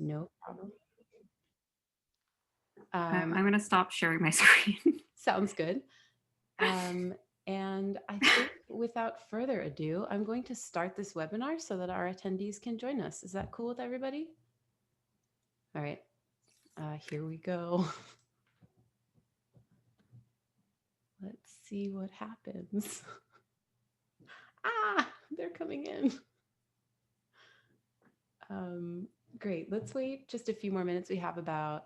No problem. I'm going to stop sharing my screen. Sounds good. And I think without further ado, I'm going to start this webinar so that our attendees can join us. Is that cool with everybody? All right, here we go. Let's see what happens. They're coming in. Great, let's wait just a few more minutes. We have about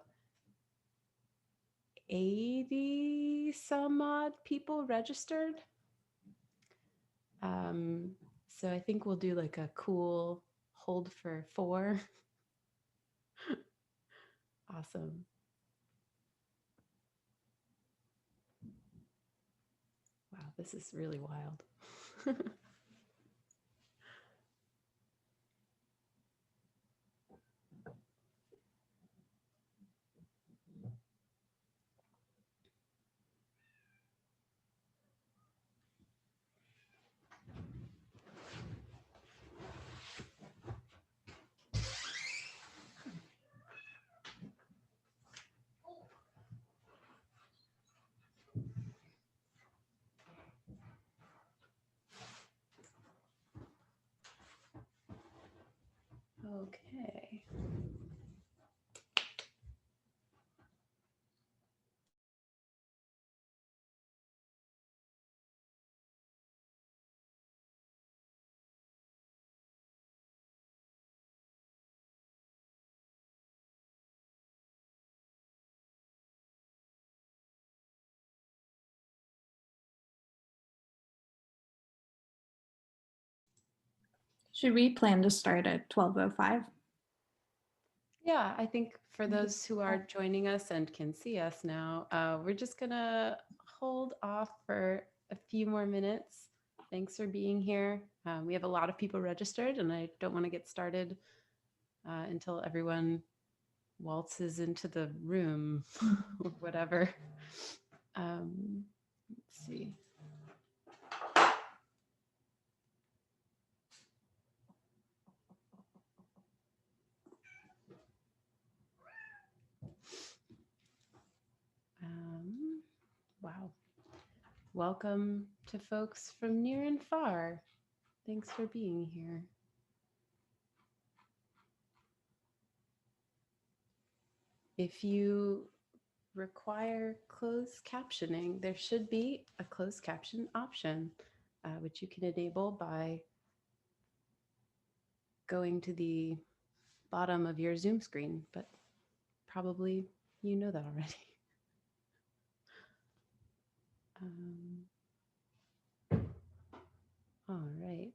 80 some odd people registered. So I think we'll do like a cool hold for 4. Awesome. Wow, this is really wild. Okay. Should we plan to start at 12:05? Yeah, I think for those who are joining us and can see us now, we're just gonna hold off for a few more minutes. Thanks for being here. We have a lot of people registered, and I don't want to get started until everyone waltzes into the room or whatever. Let's see. Wow. Welcome to folks from near and far. Thanks for being here. If you require closed captioning, there should be a closed caption option, which you can enable by going to the bottom of your Zoom screen, but probably you know that already. All right.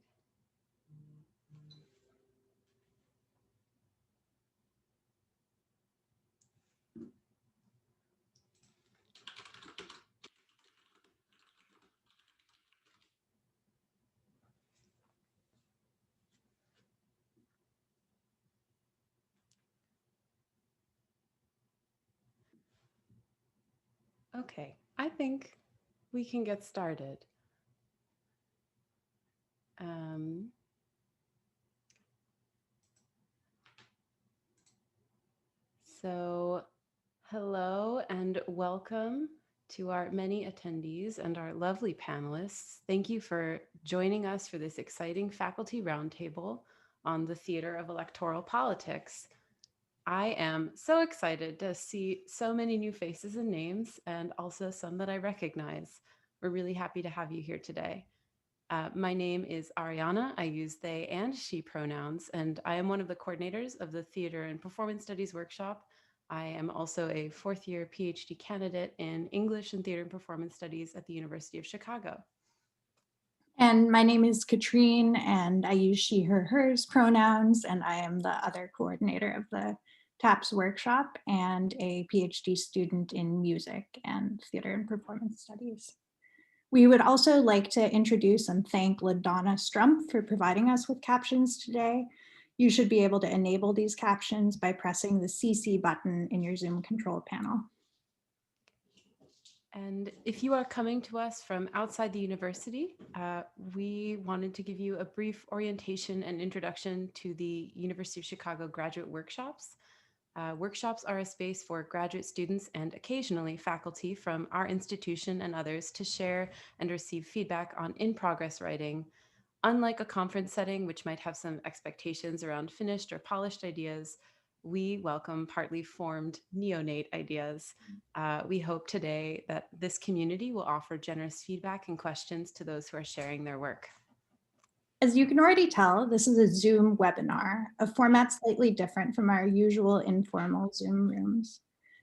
Okay, I think we can get started. So hello and welcome to our many attendees and our lovely panelists. Thank you for joining us for this exciting faculty roundtable on the theater of electoral politics. I am so excited to see so many new faces and names, and also some that I recognize. We're really happy to have you here today. My name is Ariana. I use they and she pronouns, and I am one of the coordinators of the Theater and Performance Studies workshop. I am also a 4th-year PhD candidate in English and Theater and Performance Studies at the University of Chicago. And my name is Katrine, and I use she, her, hers pronouns, and I am the other coordinator of the TAPS workshop and a PhD student in music and theater and performance studies. We would also like to introduce and thank LaDonna Strumpf for providing us with captions today. You should be able to enable these captions by pressing the CC button in your Zoom control panel. And if you are coming to us from outside the university, we wanted to give you a brief orientation and introduction to the University of Chicago graduate workshops. Workshops are a space for graduate students and occasionally faculty from our institution and others to share and receive feedback on in-progress writing. Unlike a conference setting, which might have some expectations around finished or polished ideas, we welcome partly formed neonate ideas. We hope today that this community will offer generous feedback and questions to those who are sharing their work. As you can already tell, this is a Zoom webinar, a format slightly different from our usual informal Zoom rooms.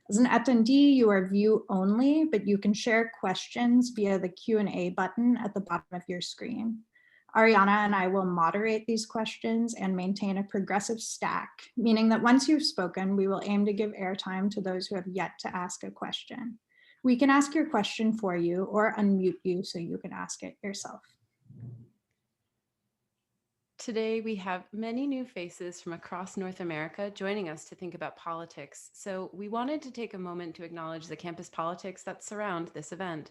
As an attendee, you are view only, but you can share questions via the Q&A button at the bottom of your screen. Ariana and I will moderate these questions and maintain a progressive stack, meaning that once you've spoken, we will aim to give airtime to those who have yet to ask a question. We can ask your question for you or unmute you so you can ask it yourself. Today, we have many new faces from across North America joining us to think about politics. So we wanted to take a moment to acknowledge the campus politics that surround this event.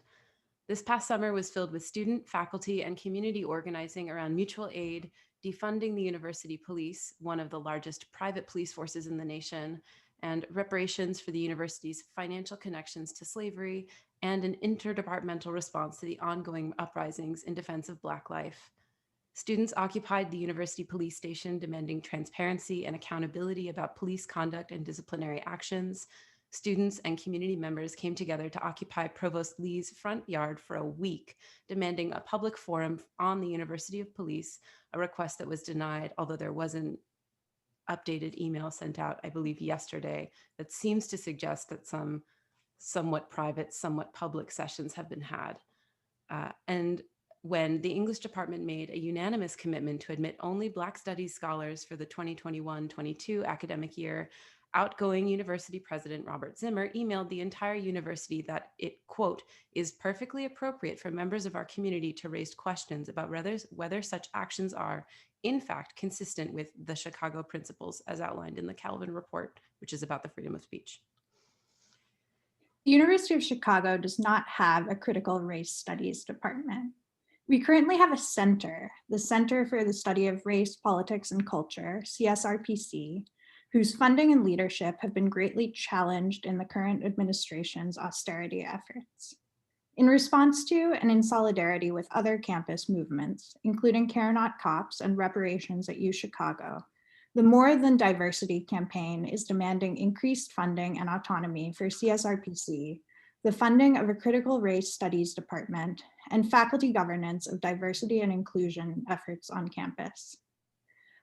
This past summer was filled with student, faculty, and community organizing around mutual aid, defunding the university police, one of the largest private police forces in the nation, and reparations for the university's financial connections to slavery, and an interdepartmental response to the ongoing uprisings in defense of Black life. Students occupied the university police station, demanding transparency and accountability about police conduct and disciplinary actions. Students and community members came together to occupy Provost Lee's front yard for a week, demanding a public forum on the University of Police, a request that was denied, although there was an updated email sent out, I believe, yesterday that seems to suggest that some somewhat private, somewhat public sessions have been had. And when the English department made a unanimous commitment to admit only Black Studies scholars for the 2021-22 academic year, outgoing university president Robert Zimmer emailed the entire university that it, quote, is perfectly appropriate for members of our community to raise questions about whether such actions are, in fact, consistent with the Chicago principles as outlined in the Calvin Report, which is about the freedom of speech. The University of Chicago does not have a critical race studies department. We currently have a center, the Center for the Study of Race, Politics, and Culture, CSRPC, whose funding and leadership have been greatly challenged in the current administration's austerity efforts. In response to and in solidarity with other campus movements, including Care Not Cops and reparations at UChicago, the More Than Diversity campaign is demanding increased funding and autonomy for CSRPC, the funding of a critical race studies department, and faculty governance of diversity and inclusion efforts on campus.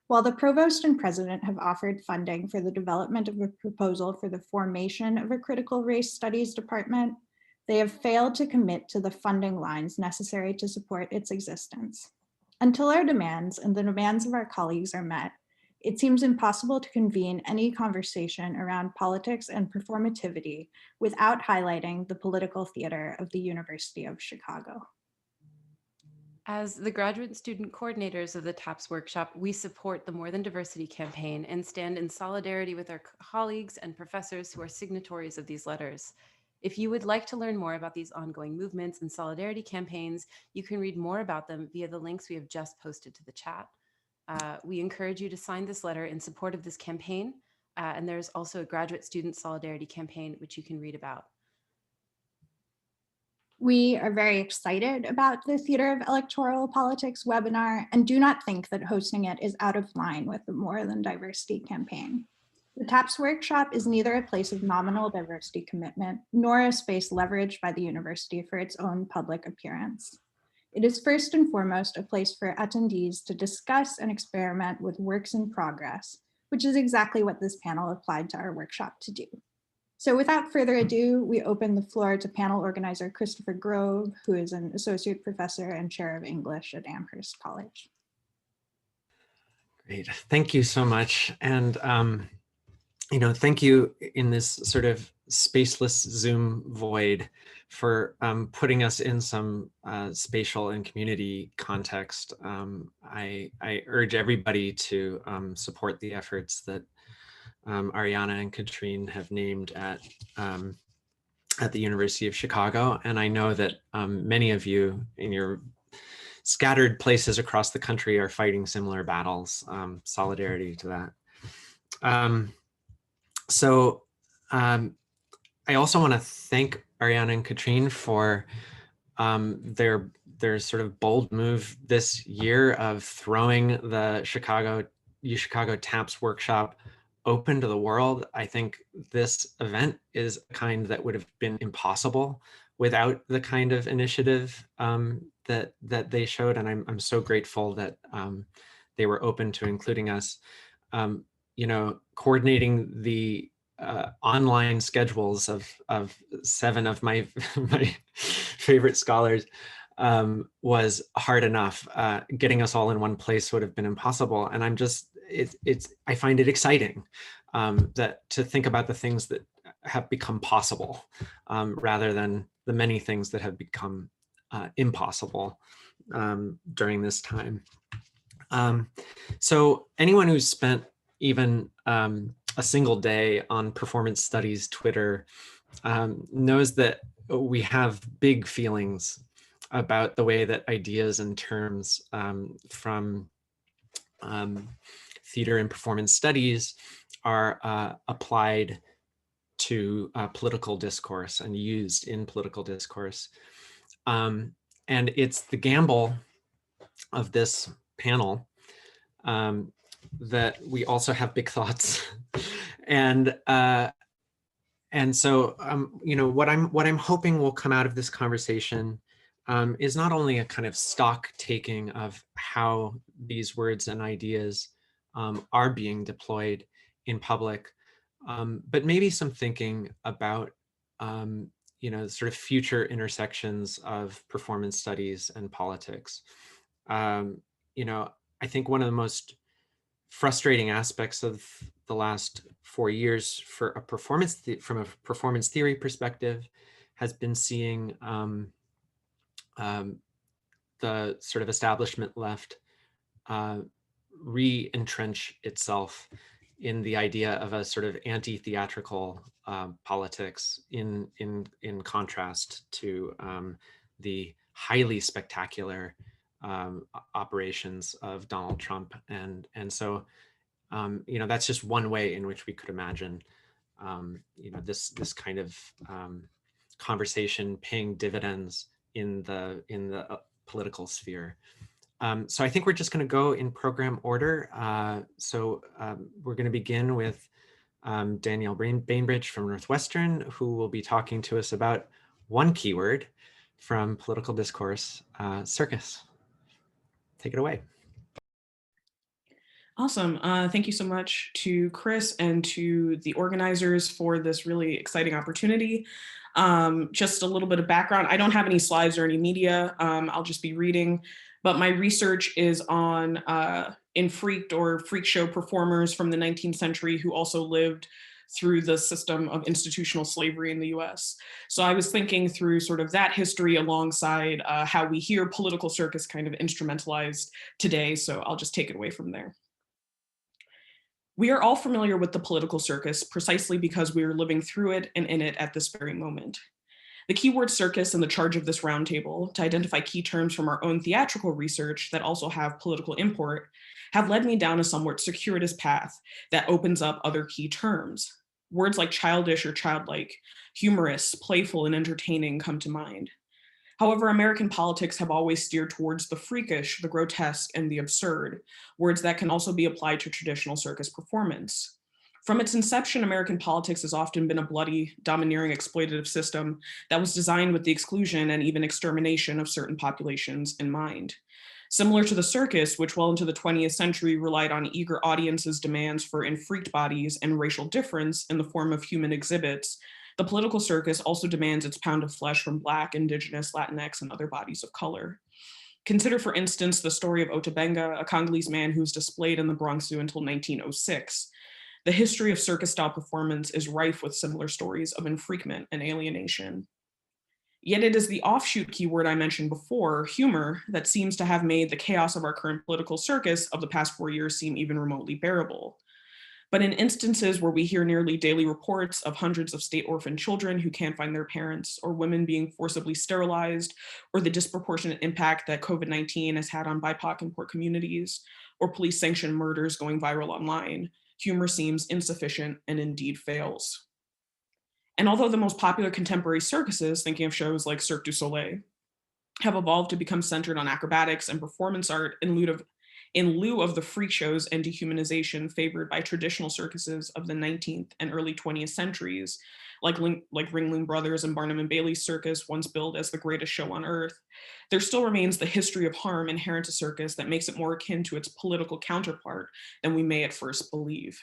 While the provost and president have offered funding for the development of a proposal for the formation of a critical race studies department, they have failed to commit to the funding lines necessary to support its existence. Until our demands and the demands of our colleagues are met, it seems impossible to convene any conversation around politics and performativity without highlighting the political theater of the University of Chicago. As the graduate student coordinators of the TAPS workshop, we support the More Than Diversity campaign and stand in solidarity with our colleagues and professors who are signatories of these letters. If you would like to learn more about these ongoing movements and solidarity campaigns, you can read more about them via the links we have just posted to the chat. We encourage you to sign this letter in support of this campaign, and there's also a graduate student solidarity campaign, which you can read about. We are very excited about the Theater of Electoral Politics webinar and do not think that hosting it is out of line with the More Than Diversity campaign. The TAPS workshop is neither a place of nominal diversity commitment, nor a space leveraged by the university for its own public appearance. It is first and foremost a place for attendees to discuss and experiment with works in progress, which is exactly what this panel applied to our workshop to do. So without further ado, we open the floor to panel organizer Christopher Grove, who is an associate professor and chair of English at Amherst College. Great, thank you so much. And thank you in this sort of spaceless Zoom void for putting us in some spatial and community context. I urge everybody to support the efforts that Ariana and Katrine have named at at the University of Chicago. And I know that many of you in your scattered places across the country are fighting similar battles. Solidarity to that. So I also want to thank Ariana and Katrine for their sort of bold move this year of throwing the Chicago TAPS workshop open to the world. I think this event is a kind that would have been impossible without the kind of initiative that they showed, and I'm so grateful that they were open to including us. You know, coordinating the online schedules of 7 of my my favorite scholars was hard enough. Getting us all in one place would have been impossible, and I find it exciting that to think about the things that have become possible rather than the many things that have become impossible during this time. So anyone who's spent even a single day on performance studies Twitter knows that we have big feelings about the way that ideas and terms from theater and performance studies are applied to political discourse and used in political discourse. And it's the gamble of this panel that we also have big thoughts. And so you know, what I'm hoping will come out of this conversation is not only a kind of stock taking of how these words and ideas are being deployed in public, but maybe some thinking about you know, sort of future intersections of performance studies and politics. You know, I think one of the most frustrating aspects of the last 4 years for a from a performance theory perspective has been seeing the sort of establishment left re-entrench itself in the idea of a sort of anti-theatrical politics in contrast to the highly spectacular operations of Donald Trump. And so, you know, that's just one way in which we could imagine, you know, this kind of conversation paying dividends in the political sphere. So I think we're just going to go in program order. So we're going to begin with Danielle Bainbridge from Northwestern, who will be talking to us about one keyword from political discourse, circus. Take it away. Awesome. Thank you so much to Chris and to the organizers for this really exciting opportunity. Just a little bit of background. I don't have any slides or any media. I'll just be reading, but my research is on infreaked or freak show performers from the 19th century who also lived through the system of institutional slavery in the US. So I was thinking through sort of that history alongside how we hear political circus kind of instrumentalized today. So I'll just take it away from there. We are all familiar with the political circus precisely because we are living through it and in it at this very moment. The keyword circus and the charge of this roundtable to identify key terms from our own theatrical research that also have political import have led me down a somewhat circuitous path that opens up other key terms. Words like childish or childlike, humorous, playful, and entertaining come to mind. However, American politics have always steered towards the freakish, the grotesque, and the absurd, words that can also be applied to traditional circus performance. From its inception, American politics has often been a bloody, domineering, exploitative system that was designed with the exclusion and even extermination of certain populations in mind. Similar to the circus, which well into the 20th century relied on eager audiences' demands for infreaked bodies and racial difference in the form of human exhibits, the political circus also demands its pound of flesh from Black, Indigenous, Latinx, and other bodies of color. Consider, for instance, the story of Ota Benga, a Congolese man who was displayed in the Bronx Zoo until 1906. The history of circus-style performance is rife with similar stories of infreakment and alienation. Yet it is the offshoot keyword I mentioned before, humor, that seems to have made the chaos of our current political circus of the past 4 years seem even remotely bearable. But in instances where we hear nearly daily reports of hundreds of state orphan children who can't find their parents, or women being forcibly sterilized, or the disproportionate impact that COVID-19 has had on BIPOC and poor communities, or police sanctioned murders going viral online, humor seems insufficient and indeed fails. And although the most popular contemporary circuses, thinking of shows like Cirque du Soleil, have evolved to become centered on acrobatics and performance art in lieu of the freak shows and dehumanization favored by traditional circuses of the 19th and early 20th centuries, like Ringling Brothers and Barnum and Bailey's circus, once billed as the greatest show on earth, there still remains the history of harm inherent to circus that makes it more akin to its political counterpart than we may at first believe.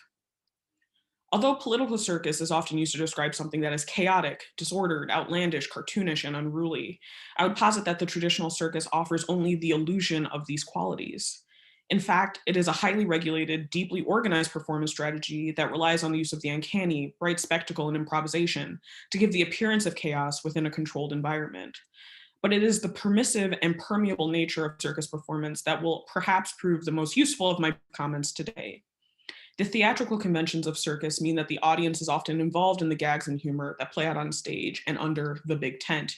Although political circus is often used to describe something that is chaotic, disordered, outlandish, cartoonish, and unruly, I would posit that the traditional circus offers only the illusion of these qualities. In fact, it is a highly regulated, deeply organized performance strategy that relies on the use of the uncanny, bright spectacle, and improvisation to give the appearance of chaos within a controlled environment. But it is the permissive and permeable nature of circus performance that will perhaps prove the most useful of my comments today. The theatrical conventions of circus mean that the audience is often involved in the gags and humor that play out on stage and under the big tent.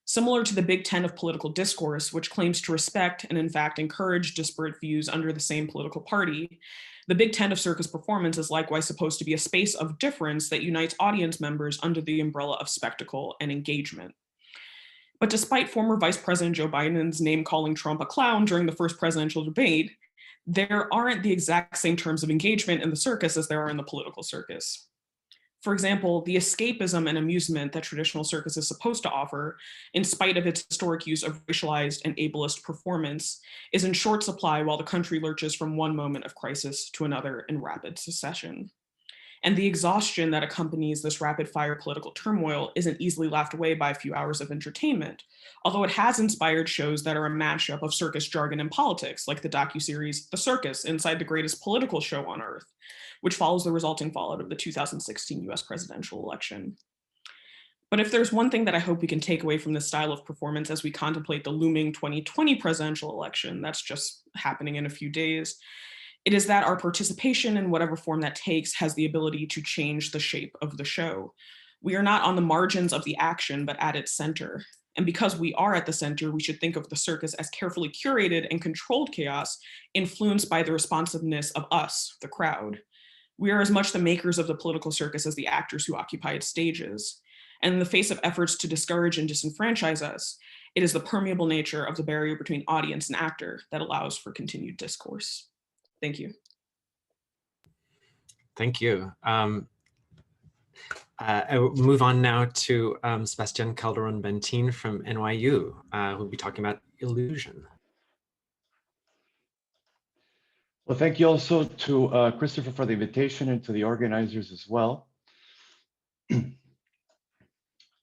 Similar to the big tent of political discourse, which claims to respect and in fact encourage disparate views under the same political party, the big tent of circus performance is likewise supposed to be a space of difference that unites audience members under the umbrella of spectacle and engagement. But despite former Vice President Joe Biden's name calling Trump a clown during the first presidential debate, there aren't the exact same terms of engagement in the circus as there are in the political circus. For example, the escapism and amusement that traditional circus is supposed to offer, in spite of its historic use of racialized and ableist performance, is in short supply while the country lurches from one moment of crisis to another in rapid succession. And the exhaustion that accompanies this rapid fire political turmoil isn't easily laughed away by a few hours of entertainment, although it has inspired shows that are a mashup of circus jargon and politics, like the docuseries The Circus Inside the Greatest Political Show on Earth, which follows the resulting fallout of the 2016 US presidential election. But if there's one thing that I hope we can take away from this style of performance as we contemplate the looming 2020 presidential election that's just happening in a few days, it is that our participation in whatever form that takes has the ability to change the shape of the show. We are not on the margins of the action, but at its center. And because we are at the center, we should think of the circus as carefully curated and controlled chaos, influenced by the responsiveness of us, the crowd. We are as much the makers of the political circus as the actors who occupy its stages. And in the face of efforts to discourage and disenfranchise us, it is the permeable nature of the barrier between audience and actor that allows for continued discourse. Thank you. Thank you. I will move on now to Sebastián Calderón-Bentín from NYU, who will be talking about illusion. Well, thank you also to Christopher for the invitation and to the organizers as well. And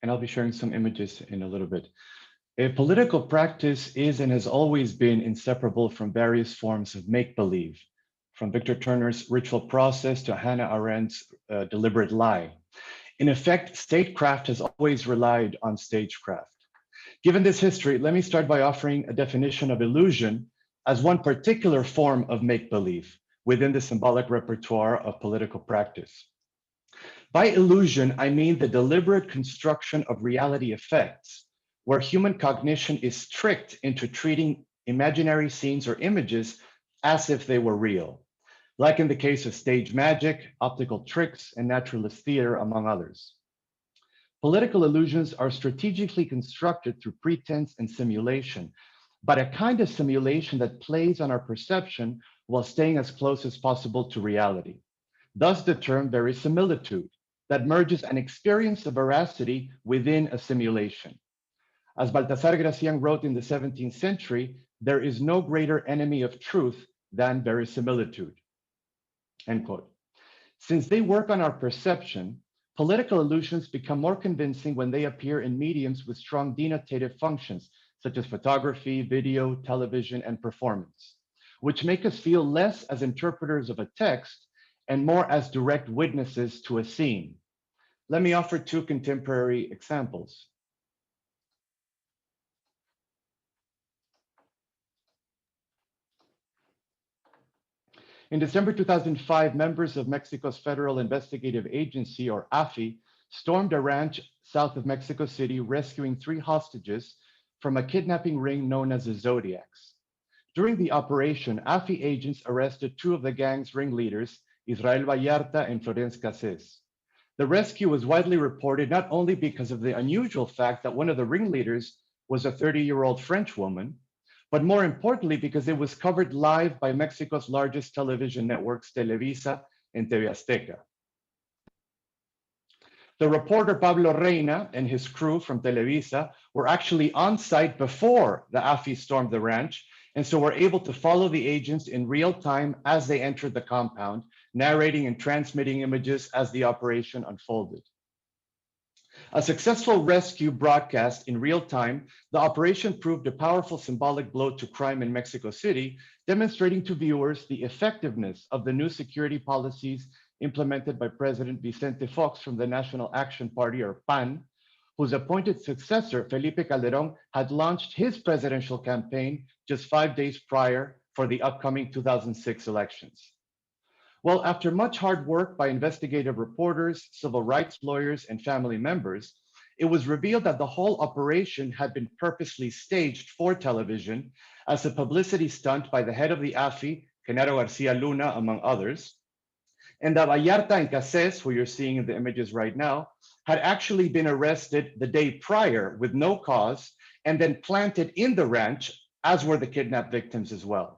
I'll be sharing some images in a little bit. A political practice is and has always been inseparable from various forms of make-believe, from Victor Turner's ritual process to Hannah Arendt's deliberate lie. In effect, statecraft has always relied on stagecraft. Given this history, let me start by offering a definition of illusion as one particular form of make-believe within the symbolic repertoire of political practice. By illusion, I mean the deliberate construction of reality effects, where human cognition is tricked into treating imaginary scenes or images as if they were real, like in the case of stage magic, optical tricks, and naturalist theater, among others. Political illusions are strategically constructed through pretense and simulation, but a kind of simulation that plays on our perception while staying as close as possible to reality. Thus the term verisimilitude, that merges an experience of veracity within a simulation. As Baltasar Gracián wrote in the 17th century, there is no greater enemy of truth than verisimilitude, end quote. Since they work on our perception, political illusions become more convincing when they appear in mediums with strong denotative functions, such as photography, video, television, and performance, which make us feel less as interpreters of a text and more as direct witnesses to a scene. Let me offer two contemporary examples. In December 2005, members of Mexico's Federal Investigative Agency, or AFI, stormed a ranch south of Mexico City, rescuing 3 hostages from a kidnapping ring known as the Zodiacs. During the operation, AFI agents arrested 2 of the gang's ringleaders, Israel Vallarta and Florence Cassés. The rescue was widely reported not only because of the unusual fact that one of the ringleaders was a 30-year-old French woman, but more importantly, because it was covered live by Mexico's largest television networks, Televisa and TV Azteca. The reporter Pablo Reina and his crew from Televisa were actually on site before the AFI stormed the ranch, and so were able to follow the agents in real time as they entered the compound, narrating and transmitting images as the operation unfolded. A successful rescue broadcast in real time, the operation proved a powerful symbolic blow to crime in Mexico City, demonstrating to viewers the effectiveness of the new security policies implemented by President Vicente Fox from the National Action Party, or PAN, whose appointed successor, Felipe Calderón, had launched his presidential campaign just 5 days prior for the upcoming 2006 elections. Well, after much hard work by investigative reporters, civil rights lawyers, and family members, it was revealed that the whole operation had been purposely staged for television as a publicity stunt by the head of the AFI, Genaro Garcia Luna, among others, and that Vallarta and Cassés, who you're seeing in the images right now, had actually been arrested the day prior with no cause and then planted in the ranch, as were the kidnapped victims as well.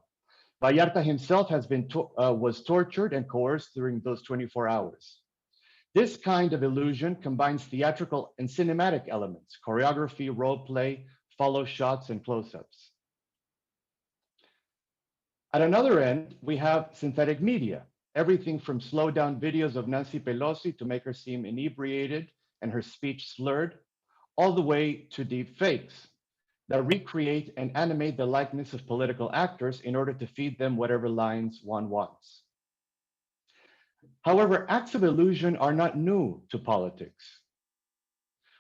Vallarta himself was tortured and coerced during those 24 hours. This kind of illusion combines theatrical and cinematic elements, choreography, role play, follow shots, and close-ups. At another end, we have synthetic media, everything from slow-down videos of Nancy Pelosi to make her seem inebriated and her speech slurred, all the way to deep fakes that recreate and animate the likeness of political actors in order to feed them whatever lines one wants. However, acts of illusion are not new to politics.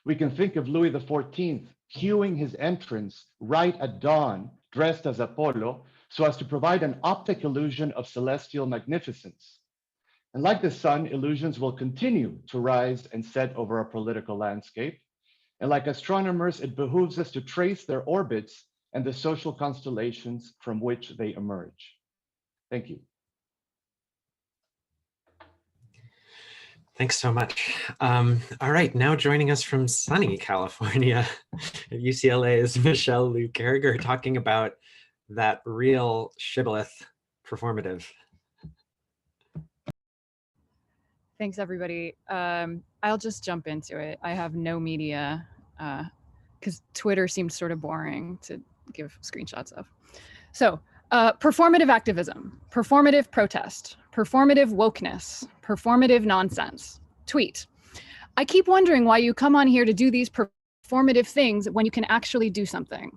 We can think of Louis XIV cueing his entrance right at dawn, dressed as Apollo, so as to provide an optic illusion of celestial magnificence. And like the sun, illusions will continue to rise and set over our political landscape. And like astronomers, it behooves us to trace their orbits and the social constellations from which they emerge. Thank you. Thanks so much. All right, now joining us from sunny California at UCLA is Michelle Lou Carriger, talking about that real shibboleth performative. Thanks, everybody. I'll just jump into it. I have no media because Twitter seems sort of boring to give screenshots of. So performative activism, performative protest, performative wokeness, performative nonsense. Tweet. I keep wondering why you come on here to do these performative things when you can actually do something.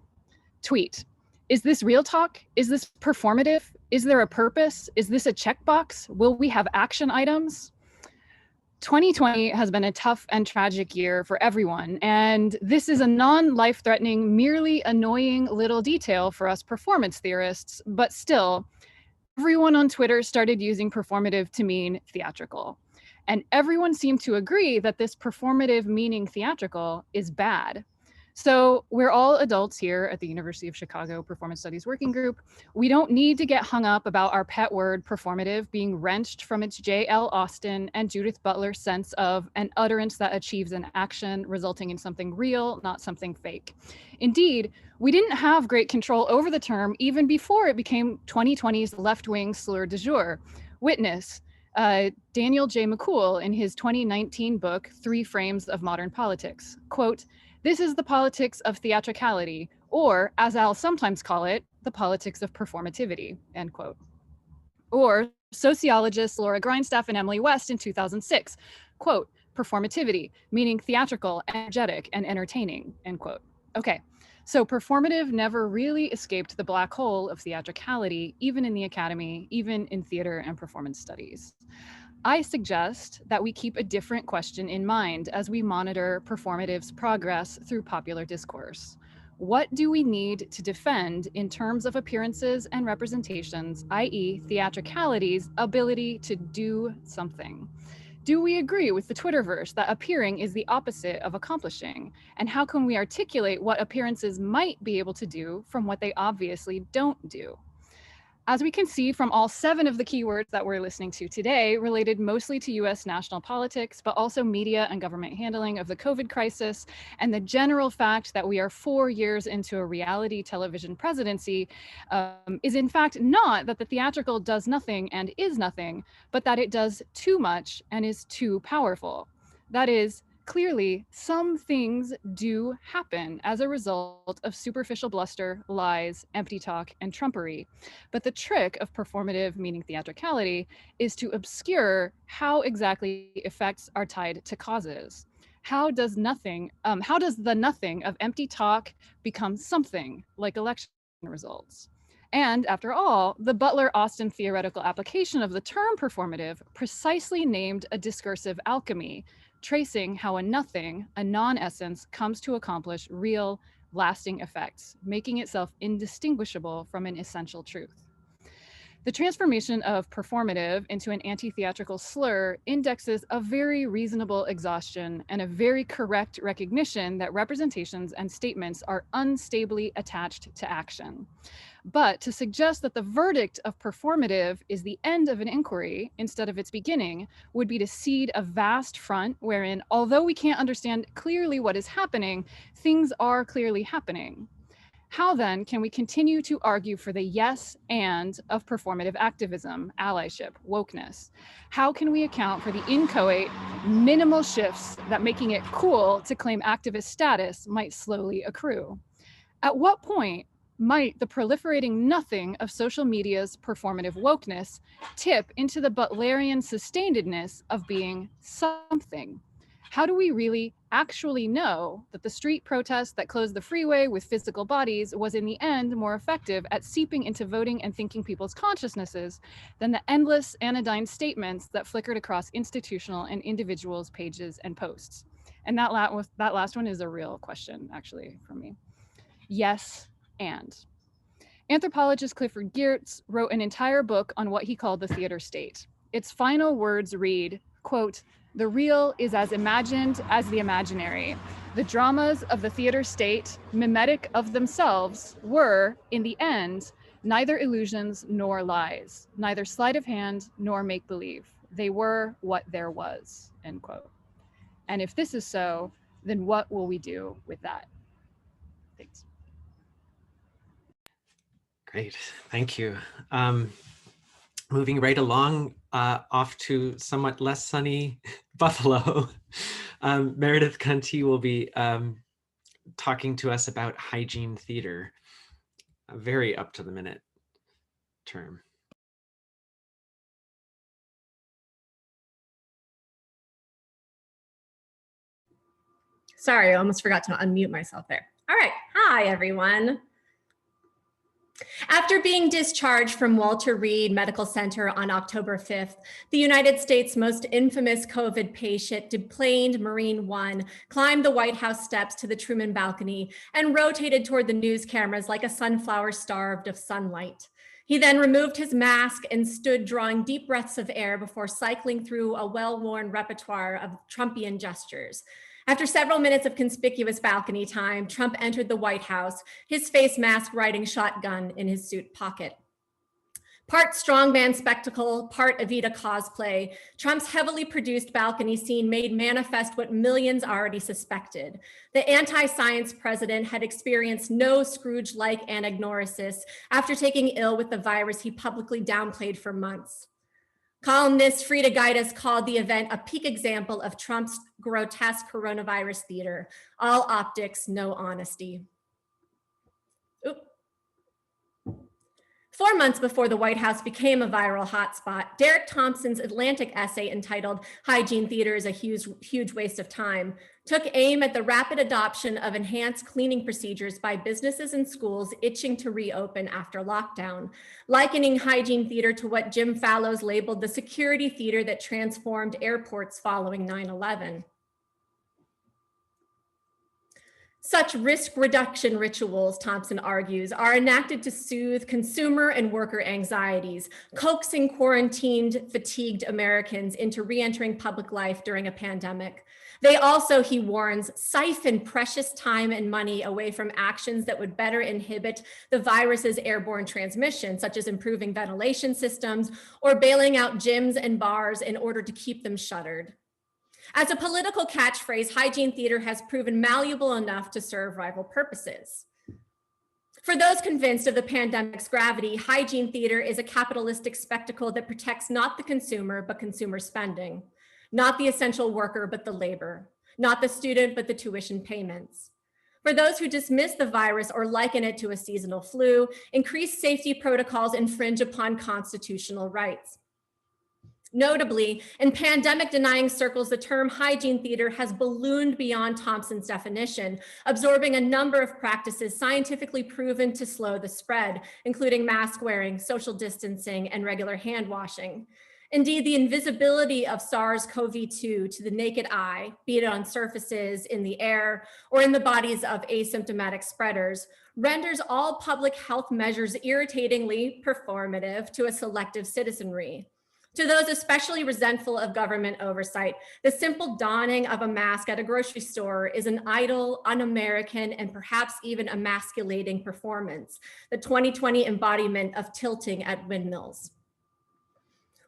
Tweet. Is this real talk? Is this performative? Is there a purpose? Is this a checkbox? Will we have action items? 2020 has been a tough and tragic year for everyone, and this is a non-life-threatening, merely annoying little detail for us performance theorists, but still, everyone on Twitter started using performative to mean theatrical. And everyone seemed to agree that this performative meaning theatrical is bad. So we're all adults here at the University of Chicago Performance Studies Working Group. We don't need to get hung up about our pet word performative being wrenched from its J.L. Austin and Judith Butler sense of an utterance that achieves an action resulting in something real, not something fake. Indeed, we didn't have great control over the term even before it became 2020's left-wing slur du jour. Witness Daniel J. McCool in his 2019 book, 3 Frames of Modern Politics. Quote, "This is the politics of theatricality, or as I'll sometimes call it, the politics of performativity," end quote. Or sociologists Laura Grindstaff and Emily West in 2006, quote, "Performativity, meaning theatrical, energetic, and entertaining," end quote. Okay, so performative never really escaped the black hole of theatricality, even in the academy, even in theater and performance studies. I suggest that we keep a different question in mind as we monitor performative's progress through popular discourse. What do we need to defend in terms of appearances and representations, i.e. theatricality's ability to do something? Do we agree with the Twitterverse that appearing is the opposite of accomplishing? And how can we articulate what appearances might be able to do from what they obviously don't do? As we can see from all 7 of the keywords that we're listening to today, related mostly to US national politics, but also media and government handling of the COVID crisis, and the general fact that we are 4 years into a reality television presidency, is in fact not that the theatrical does nothing and is nothing, but that it does too much and is too powerful. That is, clearly, some things do happen as a result of superficial bluster, lies, empty talk, and trumpery. But the trick of performative, meaning theatricality, is to obscure how exactly effects are tied to causes. How does the nothing of empty talk become something like election results? And after all, the Butler-Austin theoretical application of the term performative precisely named a discursive alchemy, tracing how a nothing, a non-essence, comes to accomplish real, lasting effects, making itself indistinguishable from an essential truth. The transformation of performative into an anti-theatrical slur indexes a very reasonable exhaustion and a very correct recognition that representations and statements are unstably attached to action. But to suggest that the verdict of performative is the end of an inquiry instead of its beginning would be to seed a vast front wherein, although we can't understand clearly what is happening, things are clearly happening. How then can we continue to argue for the yes and of performative activism, allyship, wokeness? How can we account for the inchoate, minimal shifts that making it cool to claim activist status might slowly accrue? At what point might the proliferating nothing of social media's performative wokeness tip into the Butlerian sustainedness of being something? How do we really actually know that the street protest that closed the freeway with physical bodies was in the end more effective at seeping into voting and thinking people's consciousnesses than the endless anodyne statements that flickered across institutional and individuals' pages and posts? And that last one is a real question, actually, for me. Yes, and. Anthropologist Clifford Geertz wrote an entire book on what he called the theater state. Its final words read, quote, "The real is as imagined as the imaginary. The dramas of the theater state, mimetic of themselves, were, in the end, neither illusions nor lies, neither sleight of hand nor make-believe. They were what there was," end quote. And if this is so, then what will we do with that? Thanks. Great, thank you. Moving right along, off to somewhat less sunny Buffalo, Meredith Cunty will be talking to us about hygiene theater, a very up to the minute term. Sorry, I almost forgot to unmute myself there. All right, hi everyone. After being discharged from Walter Reed Medical Center on October 5th, the United States' most infamous COVID patient, deplaned Marine One, climbed the White House steps to the Truman balcony and rotated toward the news cameras like a sunflower starved of sunlight. He then removed his mask and stood drawing deep breaths of air before cycling through a well-worn repertoire of Trumpian gestures. After several minutes of conspicuous balcony time, Trump entered the White House, his face mask riding shotgun in his suit pocket. Part strongman spectacle, part Evita cosplay, Trump's heavily produced balcony scene made manifest what millions already suspected. The anti-science president had experienced no Scrooge-like anagnorisis after taking ill with the virus he publicly downplayed for months. Columnist Frida Gaidas called the event a peak example of Trump's grotesque coronavirus theater. All optics, no honesty. Oop. 4 months before the White House became a viral hotspot, Derek Thompson's Atlantic essay entitled "Hygiene Theater is a Huge Waste of Time" took aim at the rapid adoption of enhanced cleaning procedures by businesses and schools itching to reopen after lockdown, likening hygiene theater to what Jim Fallows labeled the security theater that transformed airports following 9/11. Such risk reduction rituals, Thompson argues, are enacted to soothe consumer and worker anxieties, coaxing quarantined, fatigued Americans into re-entering public life during a pandemic. They also, he warns, siphon precious time and money away from actions that would better inhibit the virus's airborne transmission, such as improving ventilation systems or bailing out gyms and bars in order to keep them shuttered. As a political catchphrase, hygiene theater has proven malleable enough to serve rival purposes. For those convinced of the pandemic's gravity, hygiene theater is a capitalistic spectacle that protects not the consumer, but consumer spending, not the essential worker, but the labor, not the student, but the tuition payments. For those who dismiss the virus or liken it to a seasonal flu, increased safety protocols infringe upon constitutional rights. Notably, in pandemic-denying circles, the term hygiene theater has ballooned beyond Thompson's definition, absorbing a number of practices scientifically proven to slow the spread, including mask wearing, social distancing, and regular hand washing. Indeed, the invisibility of SARS-CoV-2 to the naked eye, be it on surfaces, in the air, or in the bodies of asymptomatic spreaders, renders all public health measures irritatingly performative to a selective citizenry. To those especially resentful of government oversight, the simple donning of a mask at a grocery store is an idle, un-American, and perhaps even emasculating performance, the 2020 embodiment of tilting at windmills.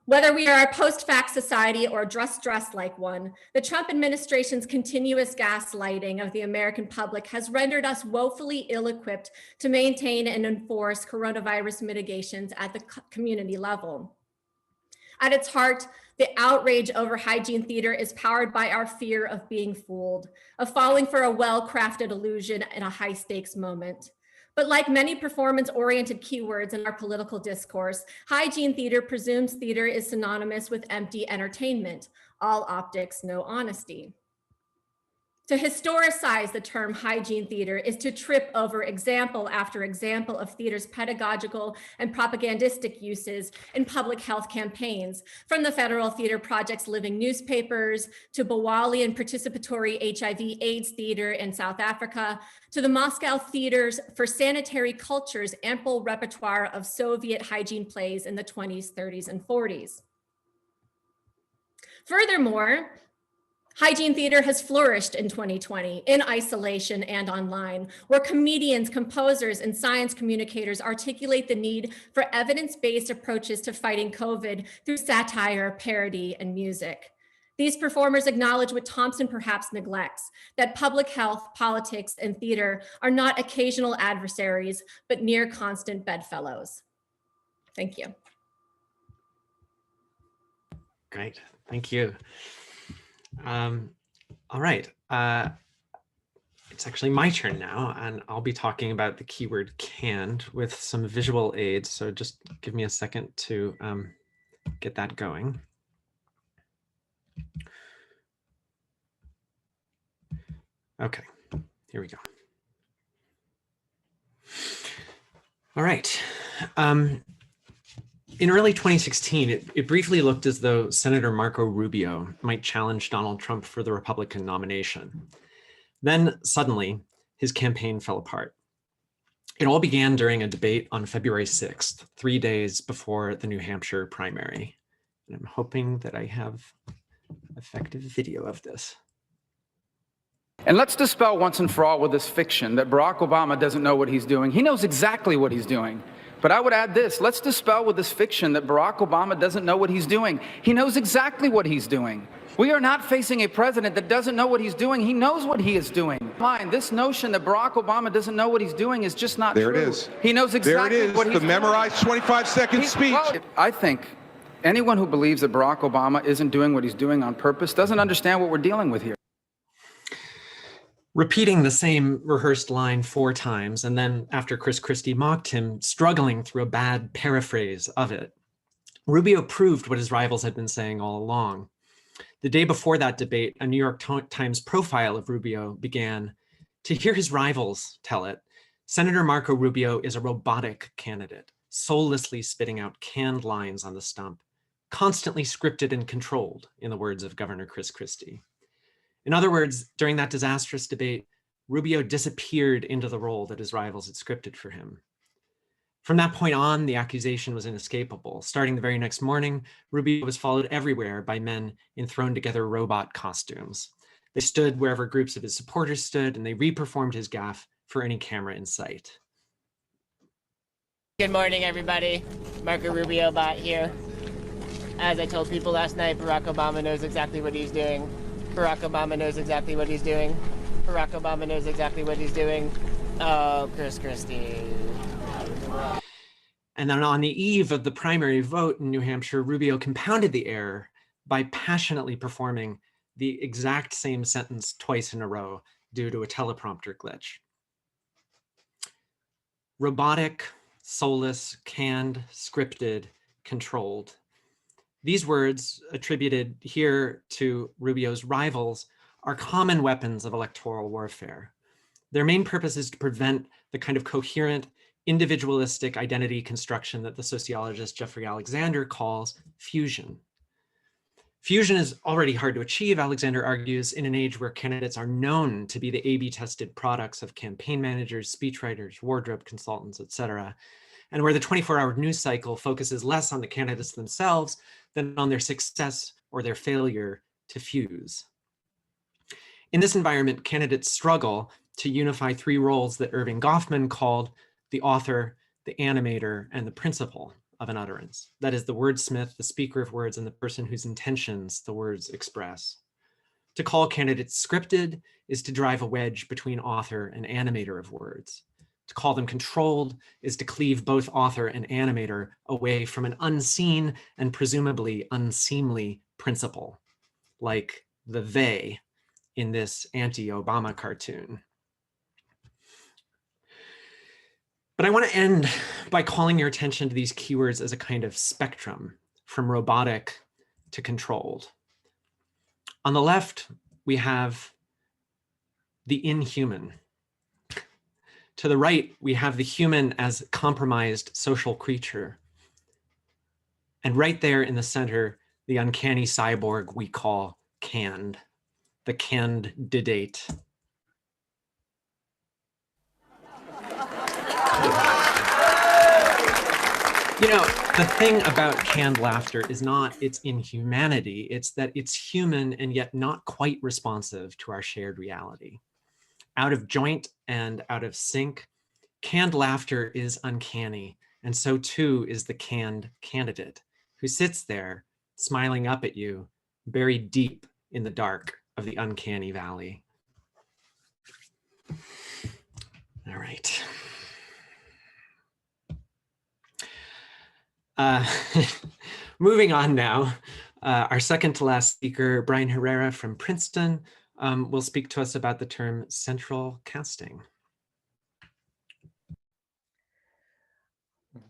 Whether we are a post-fact society or a dressed like one, the Trump administration's continuous gaslighting of the American public has rendered us woefully ill-equipped to maintain and enforce coronavirus mitigations at the community level. At its heart, the outrage over hygiene theater is powered by our fear of being fooled, of falling for a well-crafted illusion in a high-stakes moment. But like many performance-oriented keywords in our political discourse, hygiene theater presumes theater is synonymous with empty entertainment, all optics, no honesty. To historicize the term hygiene theater is to trip over example after example of theater's pedagogical and propagandistic uses in public health campaigns, from the Federal Theater Project's living newspapers, to Bawalian participatory HIV/AIDS theater in South Africa, to the Moscow Theater's for Sanitary Culture's ample repertoire of Soviet hygiene plays in the 20s, 30s, and 40s. Furthermore, hygiene theater has flourished in 2020 in isolation and online, where comedians, composers, and science communicators articulate the need for evidence-based approaches to fighting COVID through satire, parody, and music. These performers acknowledge what Thompson perhaps neglects, that public health, politics, and theater are not occasional adversaries, but near constant bedfellows. Thank you. Great, thank you. All right, it's actually my turn now, and I'll be talking about the keyword canned with some visual aids. So just give me a second to get that going. Okay, here we go. All right. In early 2016, it briefly looked as though Senator Marco Rubio might challenge Donald Trump for the Republican nomination. Then suddenly, his campaign fell apart. It all began during a debate on February 6th, 3 days before the New Hampshire primary. And I'm hoping that I have effective video of this. And let's dispel once and for all with this fiction that Barack Obama doesn't know what he's doing. He knows exactly what he's doing. But I would add this, let's dispel with this fiction that Barack Obama doesn't know what he's doing. He knows exactly what he's doing. We are not facing a president that doesn't know what he's doing. He knows what he is doing. This notion that Barack Obama doesn't know what he's doing is just not true. There it is. He knows exactly what he's doing. The memorized 25-second speech. Well, I think anyone who believes that Barack Obama isn't doing what he's doing on purpose doesn't understand what we're dealing with here. Repeating the same rehearsed line 4 times, and then after Chris Christie mocked him, struggling through a bad paraphrase of it, Rubio proved what his rivals had been saying all along. The day before that debate, a New York Times profile of Rubio began, "To hear his rivals tell it, Senator Marco Rubio is a robotic candidate, soullessly spitting out canned lines on the stump, constantly scripted and controlled," in the words of Governor Chris Christie. In other words, during that disastrous debate, Rubio disappeared into the role that his rivals had scripted for him. From that point on, the accusation was inescapable. Starting the very next morning, Rubio was followed everywhere by men in thrown-together robot costumes. They stood wherever groups of his supporters stood, and they reperformed his gaffe for any camera in sight. Good morning, everybody. Marco Rubio bot here. As I told people last night, Barack Obama knows exactly what he's doing. Barack Obama knows exactly what he's doing. Barack Obama knows exactly what he's doing. Oh, Chris Christie. And then on the eve of the primary vote in New Hampshire, Rubio compounded the error by passionately performing the exact same sentence twice in a row due to a teleprompter glitch. Robotic, soulless, canned, scripted, controlled. These words, attributed here to Rubio's rivals, are common weapons of electoral warfare. Their main purpose is to prevent the kind of coherent, individualistic identity construction that the sociologist Jeffrey Alexander calls fusion. Fusion is already hard to achieve, Alexander argues, in an age where candidates are known to be the A/B tested products of campaign managers, speechwriters, wardrobe consultants, etc., and where the 24-hour news cycle focuses less on the candidates themselves than on their success or their failure to fuse. In this environment, candidates struggle to unify three roles that Irving Goffman called the author, the animator, and the principal of an utterance. That is, the wordsmith, the speaker of words, and the person whose intentions the words express. To call candidates scripted is to drive a wedge between author and animator of words. To call them controlled is to cleave both author and animator away from an unseen and presumably unseemly principle, like the they in this anti-Obama cartoon. But I want to end by calling your attention to these keywords as a kind of spectrum, from robotic to controlled. On the left, we have the inhuman. To the right, we have the human as compromised social creature. And right there in the center, the uncanny cyborg we call canned, the candidate. You know, the thing about canned laughter is not its inhumanity, it's that it's human and yet not quite responsive to our shared reality. Out of joint and out of sync, canned laughter is uncanny, and so too is the canned candidate, who sits there smiling up at you, buried deep in the dark of the uncanny valley. All right. Moving on now, our second to last speaker, Brian Herrera from Princeton, will speak to us about the term central casting.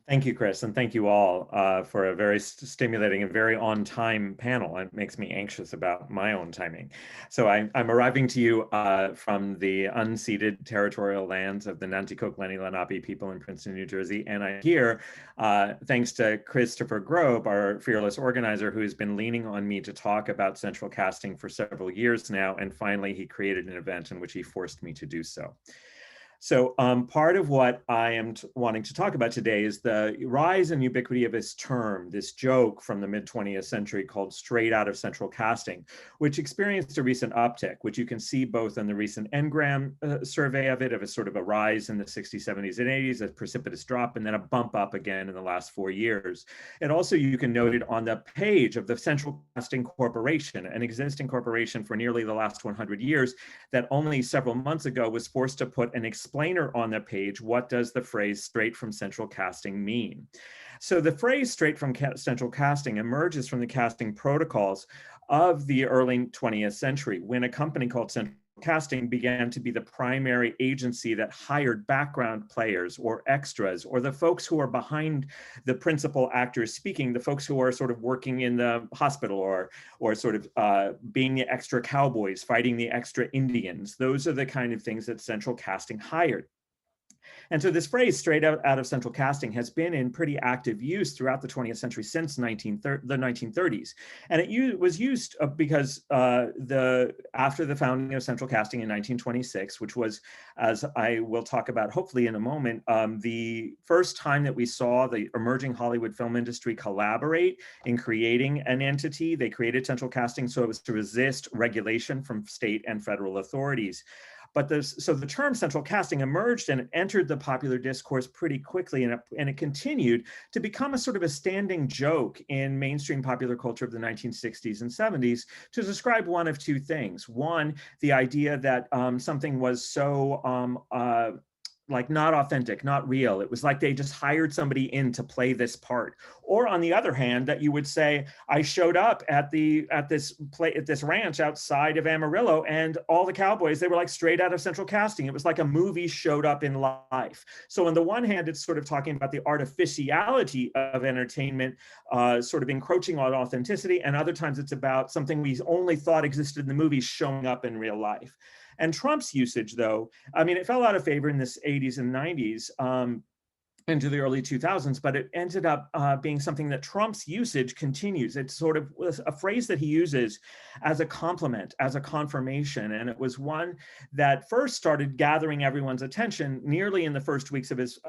Thank you, Chris, and thank you all for a very stimulating and very on-time panel. It makes me anxious about my own timing. So I'm arriving to you from the unceded territorial lands of the Nanticoke Lenni Lenape people in Princeton, New Jersey, and I'm here thanks to Christopher Grobe, our fearless organizer, who has been leaning on me to talk about central casting for several years now, and finally he created an event in which he forced me to do so. So part of what I am wanting to talk about today is the rise and ubiquity of this term, this joke from the mid-20th century called straight out of central casting, which experienced a recent uptick, which you can see both in the recent Ngram survey of it, of a sort of a rise in the 60s, 70s, and 80s, a precipitous drop, and then a bump up again in the last 4 years. And also you can note it on the page of the Central Casting Corporation, an existing corporation for nearly the last 100 years that only several months ago was forced to put an explainer on the page. What does the phrase straight from central casting mean? So the phrase straight from central casting emerges from the casting protocols of the early 20th century, when a company called Central Casting began to be the primary agency that hired background players or extras, or the folks who are behind the principal actors speaking, the folks who are sort of working in the hospital or sort of being the extra cowboys, fighting the extra Indians. Those are the kind of things that Central Casting hired. And so this phrase, straight out of central casting, has been in pretty active use throughout the 20th century since the 1930s. And it was used because after the founding of central casting in 1926, which was, as I will talk about hopefully in a moment, the first time that we saw the emerging Hollywood film industry collaborate in creating an entity. They created central casting so it was to resist regulation from state and federal authorities. But so the term central casting emerged and it entered the popular discourse pretty quickly, and it continued to become a sort of a standing joke in mainstream popular culture of the 1960s and 70s to describe one of two things. One, the idea that something was so like not authentic, not real. It was like they just hired somebody in to play this part. Or on the other hand, that you would say, I showed up at this ranch outside of Amarillo, and all the cowboys, they were like straight out of central casting. It was like a movie showed up in life. So on the one hand, it's sort of talking about the artificiality of entertainment, sort of encroaching on authenticity, and other times it's about something we only thought existed in the movie showing up in real life. And Trump's usage, though, I mean, it fell out of favor in the 80s and 90s into the early 2000s, but it ended up being something that Trump's usage continues. It's sort of a phrase that he uses as a compliment, as a confirmation. And it was one that first started gathering everyone's attention nearly in the first weeks of his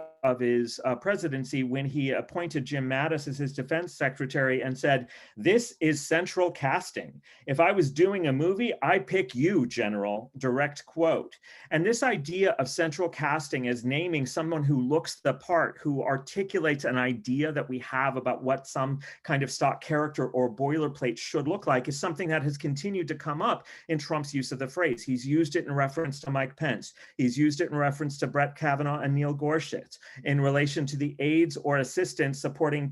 presidency, when he appointed Jim Mattis as his defense secretary and said, "This is central casting. If I was doing a movie, I pick you, General," direct quote. And this idea of central casting as naming someone who looks the part, who articulates an idea that we have about what some kind of stock character or boilerplate should look like, is something that has continued to come up in Trump's use of the phrase. He's used it in reference to Mike Pence. He's used it in reference to Brett Kavanaugh and Neil Gorsuch, in relation to the aides or assistants supporting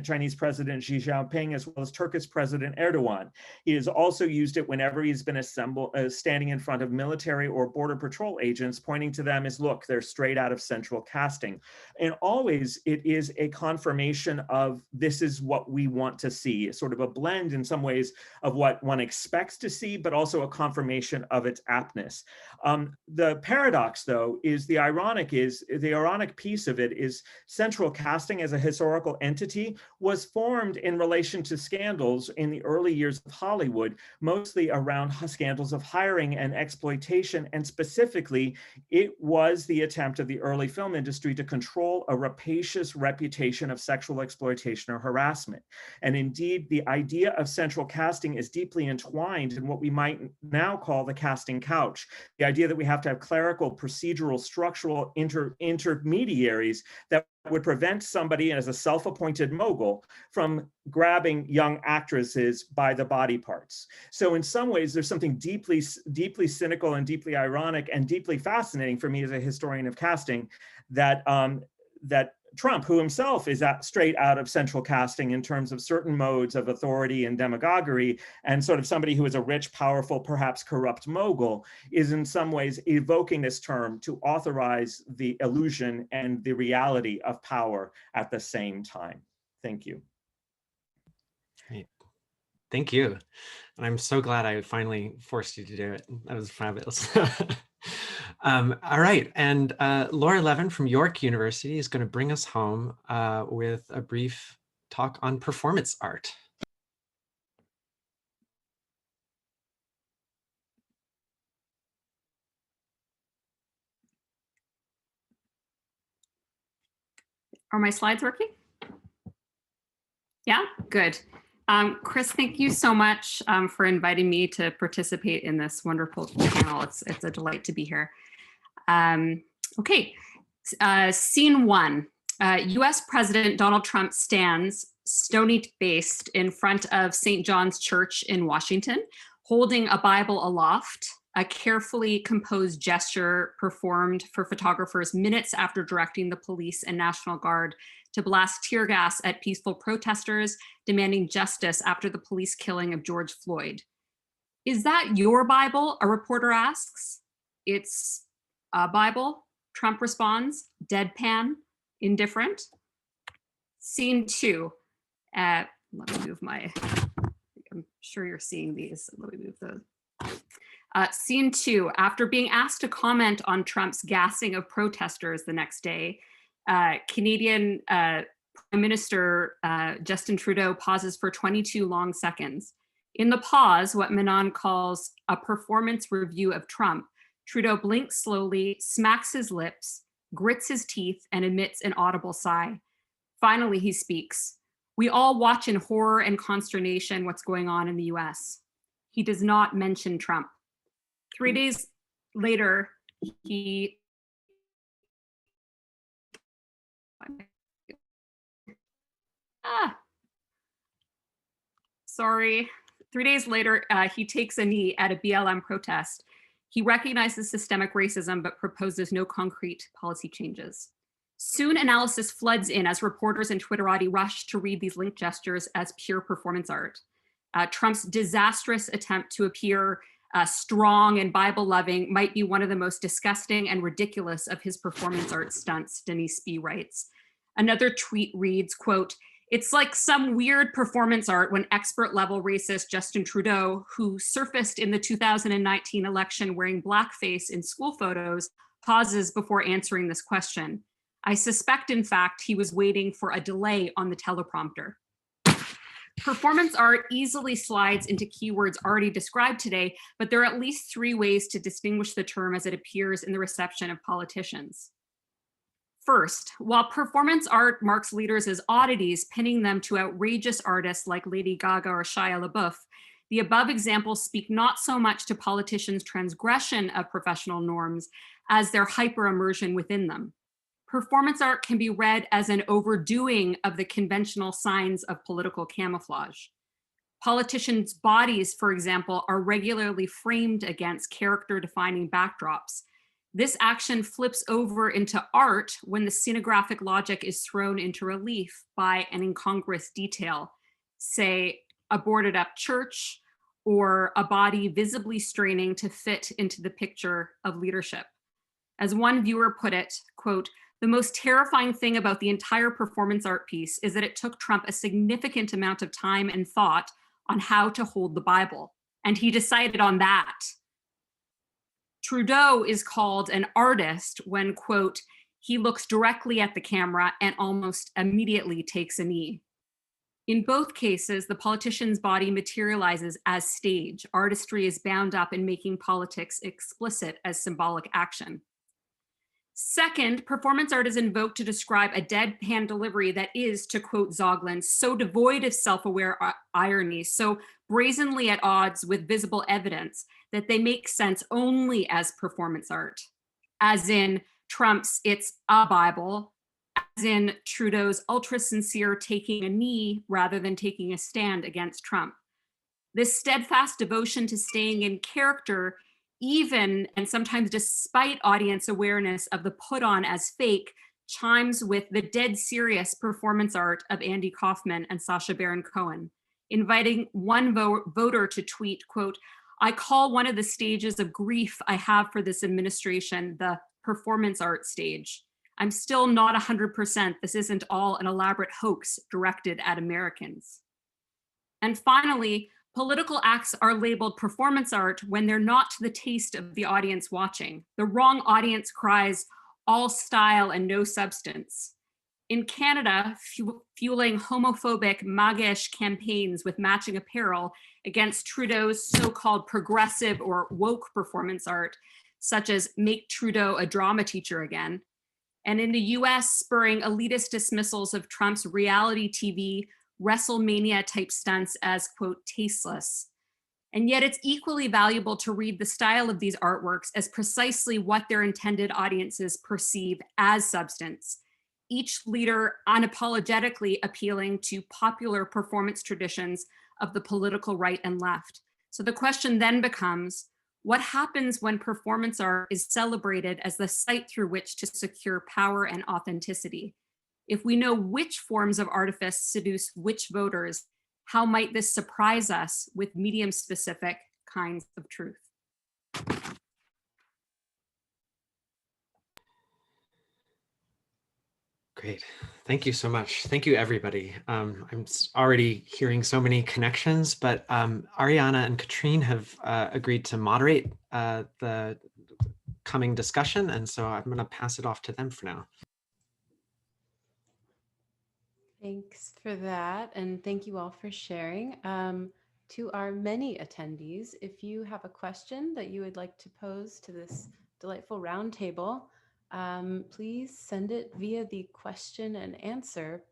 Chinese President Xi Jinping, as well as Turkish President Erdogan. He has also used it whenever he's been standing in front of military or border patrol agents, pointing to them as, look, they're straight out of central casting. And always it is a confirmation of this is what we want to see, sort of a blend in some ways of what one expects to see, but also a confirmation of its aptness. The paradox, though, is the ironic piece of it is central casting as a historical entity was formed in relation to scandals in the early years of Hollywood, mostly around scandals of hiring and exploitation. And specifically, it was the attempt of the early film industry to control a rapacious reputation of sexual exploitation or harassment. And indeed, the idea of central casting is deeply entwined in what we might now call the casting couch. The idea that we have to have clerical, procedural, structural intermediaries that would prevent somebody as a self-appointed mogul from grabbing young actresses by the body parts. So in some ways, there's something deeply cynical and deeply ironic and deeply fascinating for me as a historian of casting that Trump, who himself is straight out of central casting in terms of certain modes of authority and demagoguery, and sort of somebody who is a rich, powerful, perhaps corrupt mogul, is in some ways evoking this term to authorize the illusion and the reality of power at the same time. Thank you. Great. Thank you. And I'm so glad I finally forced you to do it. That was fabulous. All right, and Laura Levin from York University is going to bring us home with a brief talk on performance art. Are my slides working? Yeah, good. Chris, thank you so much for inviting me to participate in this wonderful panel. It's a delight to be here. Okay, scene one. US President Donald Trump stands stony-faced in front of St. John's Church in Washington, holding a Bible aloft, a carefully composed gesture performed for photographers minutes after directing the police and National Guard to blast tear gas at peaceful protesters demanding justice after the police killing of George Floyd. Is that your Bible? A reporter asks. It's a Bible, Trump responds, deadpan, indifferent. Scene two. Let me move I'm sure you're seeing these. Let me move those. Scene 2, after being asked to comment on Trump's gassing of protesters the next day, Canadian Prime Minister Justin Trudeau pauses for 22 long seconds. In the pause, what Manon calls a performance review of Trump, Trudeau blinks slowly, smacks his lips, grits his teeth, and emits an audible sigh. Finally, he speaks. We all watch in horror and consternation what's going on in the US. He does not mention Trump. 3 days later, he sorry. 3 days later, he takes a knee at a BLM protest. He recognizes systemic racism, but proposes no concrete policy changes. Soon analysis floods in as reporters and Twitterati rush to read these link gestures as pure performance art. Trump's disastrous attempt to appear strong and Bible-loving might be one of the most disgusting and ridiculous of his performance art stunts, Denise B. writes. Another tweet reads, quote, "It's like some weird performance art when expert-level racist Justin Trudeau, who surfaced in the 2019 election wearing blackface in school photos, pauses before answering this question. I suspect, in fact, he was waiting for a delay on the teleprompter." Performance art easily slides into keywords already described today, but there are at least 3 ways to distinguish the term as it appears in the reception of politicians. First, while performance art marks leaders as oddities, pinning them to outrageous artists like Lady Gaga or Shia LaBeouf, the above examples speak not so much to politicians' transgression of professional norms as their hyper-immersion within them. Performance art can be read as an overdoing of the conventional signs of political camouflage. Politicians' bodies, for example, are regularly framed against character-defining backdrops. This action flips over into art when the scenographic logic is thrown into relief by an incongruous detail, say a boarded up church or a body visibly straining to fit into the picture of leadership. As one viewer put it, quote, "The most terrifying thing about the entire performance art piece is that it took Trump a significant amount of time and thought on how to hold the Bible, and he decided on that." Trudeau is called an artist when, quote, "he looks directly at the camera and almost immediately takes a knee." In both cases, the politician's body materializes as stage. Artistry is bound up in making politics explicit as symbolic action. Second, performance art is invoked to describe a deadpan delivery that is, to quote Zoglin, so devoid of self-aware irony, so brazenly at odds with visible evidence that they make sense only as performance art, as in Trump's "It's a Bible," as in Trudeau's ultra-sincere taking a knee rather than taking a stand against Trump. This steadfast devotion to staying in character, even and sometimes despite audience awareness of the put on as fake, chimes with the dead serious performance art of Andy Kaufman and Sacha Baron Cohen, inviting one voter to tweet, quote, "I call one of the stages of grief I have for this administration the performance art stage. I'm still not 100%. This isn't all an elaborate hoax directed at Americans." And finally, political acts are labeled performance art when they're not to the taste of the audience watching. The wrong audience cries, "all style and no substance." In Canada, fueling homophobic, MAGA-ish campaigns with matching apparel against Trudeau's so-called progressive or woke performance art, such as "Make Trudeau a drama teacher again." And in the US, spurring elitist dismissals of Trump's reality TV WrestleMania type stunts as, quote, "tasteless." And yet it's equally valuable to read the style of these artworks as precisely what their intended audiences perceive as substance, each leader unapologetically appealing to popular performance traditions of the political right and left. So the question then becomes, what happens when performance art is celebrated as the site through which to secure power and authenticity? If we know which forms of artifice seduce which voters, how might this surprise us with medium-specific kinds of truth? Great. Thank you so much. Thank you, everybody. I'm already hearing so many connections, but Ariana and Katrine have agreed to moderate the coming discussion. And so I'm going to pass it off to them for now. Thanks for that. And thank you all for sharing. To our many attendees, if you have a question that you would like to pose to this delightful roundtable, please send it via the question and answer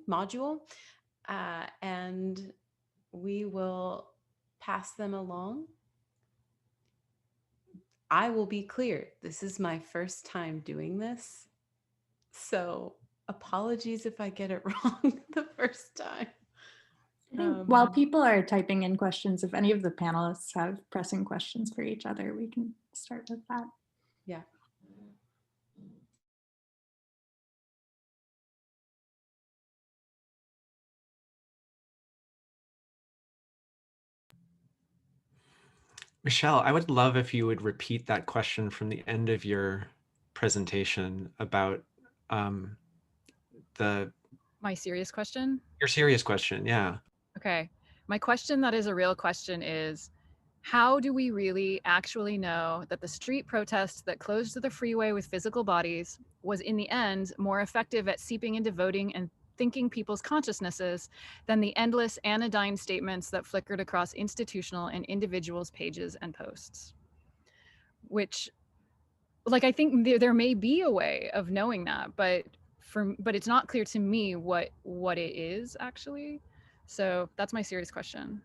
module, and we will pass them along. I will be clear, this is my first time doing this, so apologies if I get it wrong the first time. I think while people are typing in questions, if any of the panelists have pressing questions for each other, we can start with that. Yeah. Michelle, I would love if you would repeat that question from the end of your presentation about My serious question? Your serious question, yeah. Okay. My question that is a real question is, how do we really actually know that the street protest that closed the freeway with physical bodies was in the end more effective at seeping into voting and thinking people's consciousnesses than the endless anodyne statements that flickered across institutional and individuals' pages and posts? Which, like, I think there may be a way of knowing that, but it's not clear to me what it is actually. So that's my serious question.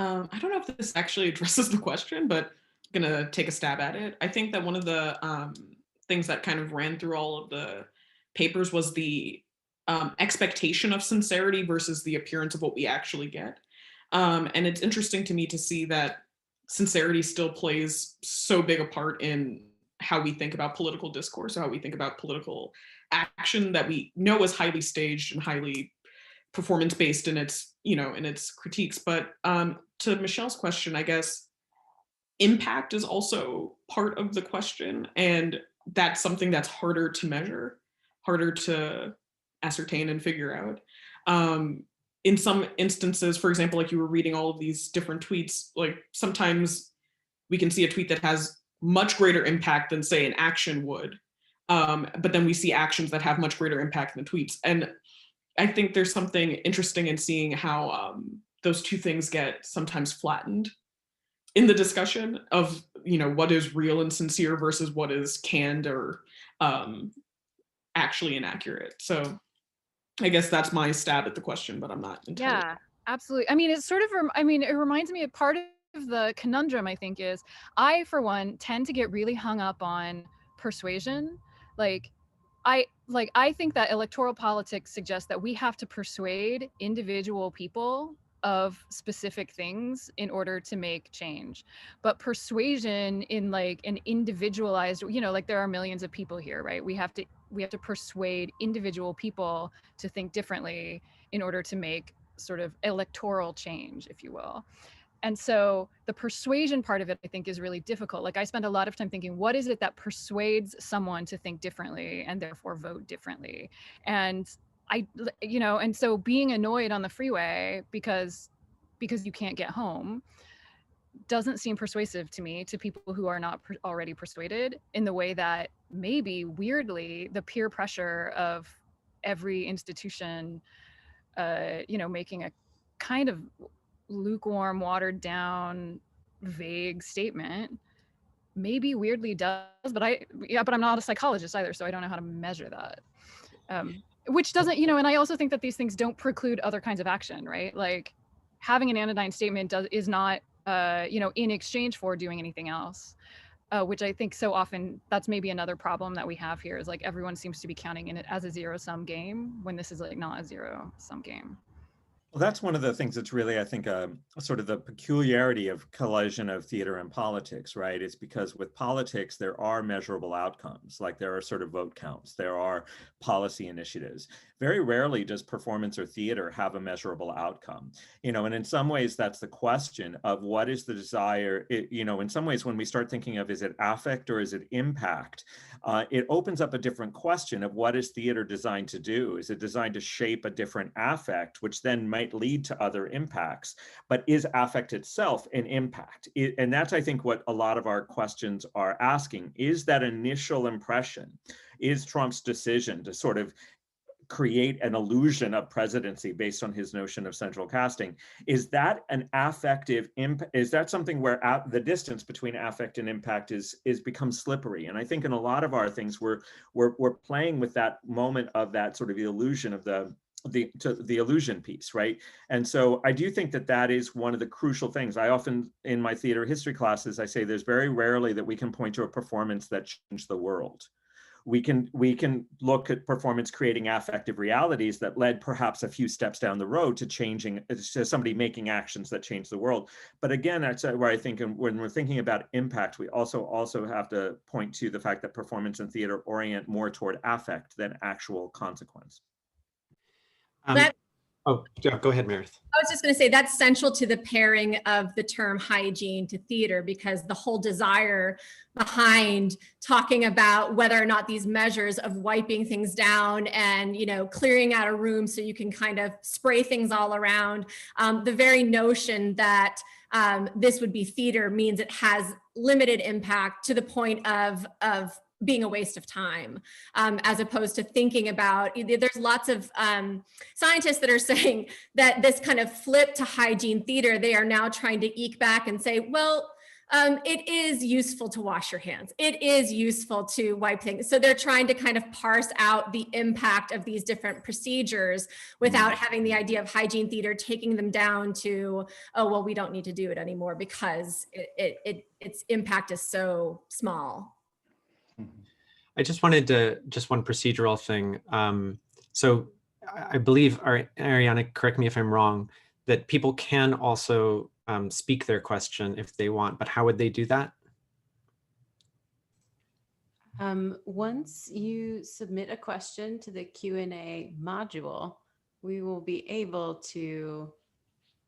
I don't know if this actually addresses the question, but I'm gonna take a stab at it. I think that one of the things that kind of ran through all of the papers was the expectation of sincerity versus the appearance of what we actually get. And it's interesting to me to see that sincerity still plays so big a part in how we think about political discourse, or how we think about political action that we know is highly staged and highly performance based in its, in its critiques. But to Michelle's question, I guess impact is also part of the question, and that's something that's harder to measure, harder to ascertain and figure out. In some instances, for example, like you were reading all of these different tweets, like sometimes we can see a tweet that has much greater impact than, say, an action would. But then we see actions that have much greater impact than tweets. And I think there's something interesting in seeing how those two things get sometimes flattened in the discussion of, what is real and sincere versus what is canned or actually inaccurate. So I guess that's my stab at the question, but I'm not entirely. Yeah, absolutely. I mean, it's sort of, it reminds me of part of the conundrum, I think, is I, for one, tend to get really hung up on persuasion. I think that electoral politics suggests that we have to persuade individual people of specific things in order to make change. But persuasion in like an individualized, there are millions of people here, right? We have to persuade individual people to think differently in order to make sort of electoral change, if you will. And so the persuasion part of it, I think, is really difficult. Like, I spend a lot of time thinking, what is it that persuades someone to think differently and therefore vote differently? And and so being annoyed on the freeway because you can't get home doesn't seem persuasive to me, to people who are not already persuaded, in the way that maybe weirdly the peer pressure of every institution, making a kind of lukewarm, watered down, vague statement maybe weirdly does, but I'm not a psychologist either, so I don't know how to measure that. Which doesn't, and I also think that these things don't preclude other kinds of action, right? Like having an anodyne statement is not, in exchange for doing anything else, which I think so often that's maybe another problem that we have here, is like everyone seems to be counting in it as a zero-sum game when this is like not a zero-sum game. Well, that's one of the things that's really, I think, sort of the peculiarity of collision of theater and politics, right? It's because with politics, there are measurable outcomes, like there are sort of vote counts, there are policy initiatives. Very rarely does performance or theater have a measurable outcome, and in some ways, that's the question of what is the desire, in some ways, when we start thinking of, is it affect or is it impact? It opens up a different question of what is theater designed to do? Is it designed to shape a different affect, which then might lead to other impacts? But is affect itself an impact? And that's, I think, what a lot of our questions are asking. Is that initial impression, is Trump's decision to sort of create an illusion of presidency based on his notion of central casting, is that an affective impact? Is that something where the distance between affect and impact is becomes slippery? And I think in a lot of our things, we're playing with that moment of that sort of illusion of the illusion piece, right? And so I do think that that is one of the crucial things. I often, in my theater history classes, I say there's very rarely that we can point to a performance that changed the world. We can look at performance creating affective realities that led perhaps a few steps down the road to somebody making actions that change the world. But again, that's where I think when we're thinking about impact, we also have to point to the fact that performance and theater orient more toward affect than actual consequence. Oh, yeah, go ahead, Meredith. I was just going to say that's central to the pairing of the term hygiene to theater, because the whole desire behind talking about whether or not these measures of wiping things down and, clearing out a room so you can kind of spray things all around, the very notion that this would be theater means it has limited impact to the point of being a waste of time, as opposed to thinking about, there's lots of scientists that are saying that this kind of flip to hygiene theater, they are now trying to eke back and say, well, it is useful to wash your hands. It is useful to wipe things. So they're trying to kind of parse out the impact of these different procedures without having the idea of hygiene theater taking them down to, oh, well, we don't need to do it anymore because its impact is so small. I just wanted just one procedural thing. So I believe, Ariana, correct me if I'm wrong, that people can also speak their question if they want, but how would they do that? Once you submit a question to the Q&A module, we will be able to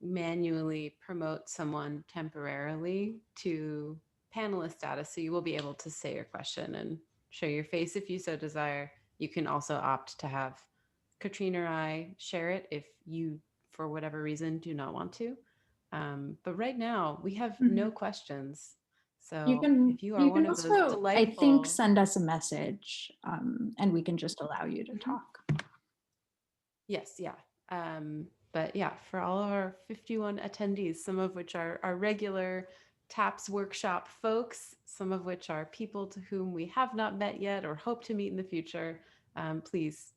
manually promote someone temporarily to panelist status. So you will be able to say your question and show your face if you so desire. You can also opt to have Katrine or I share it if you, for whatever reason, do not want to. But right now we have no questions. So if you are one of those delightful, I think, send us a message and we can just allow you to talk. Yes, yeah. But yeah, for all of our 51 attendees, some of which are our regular TAPS workshop folks, some of which are people to whom we have not met yet or hope to meet in the future, please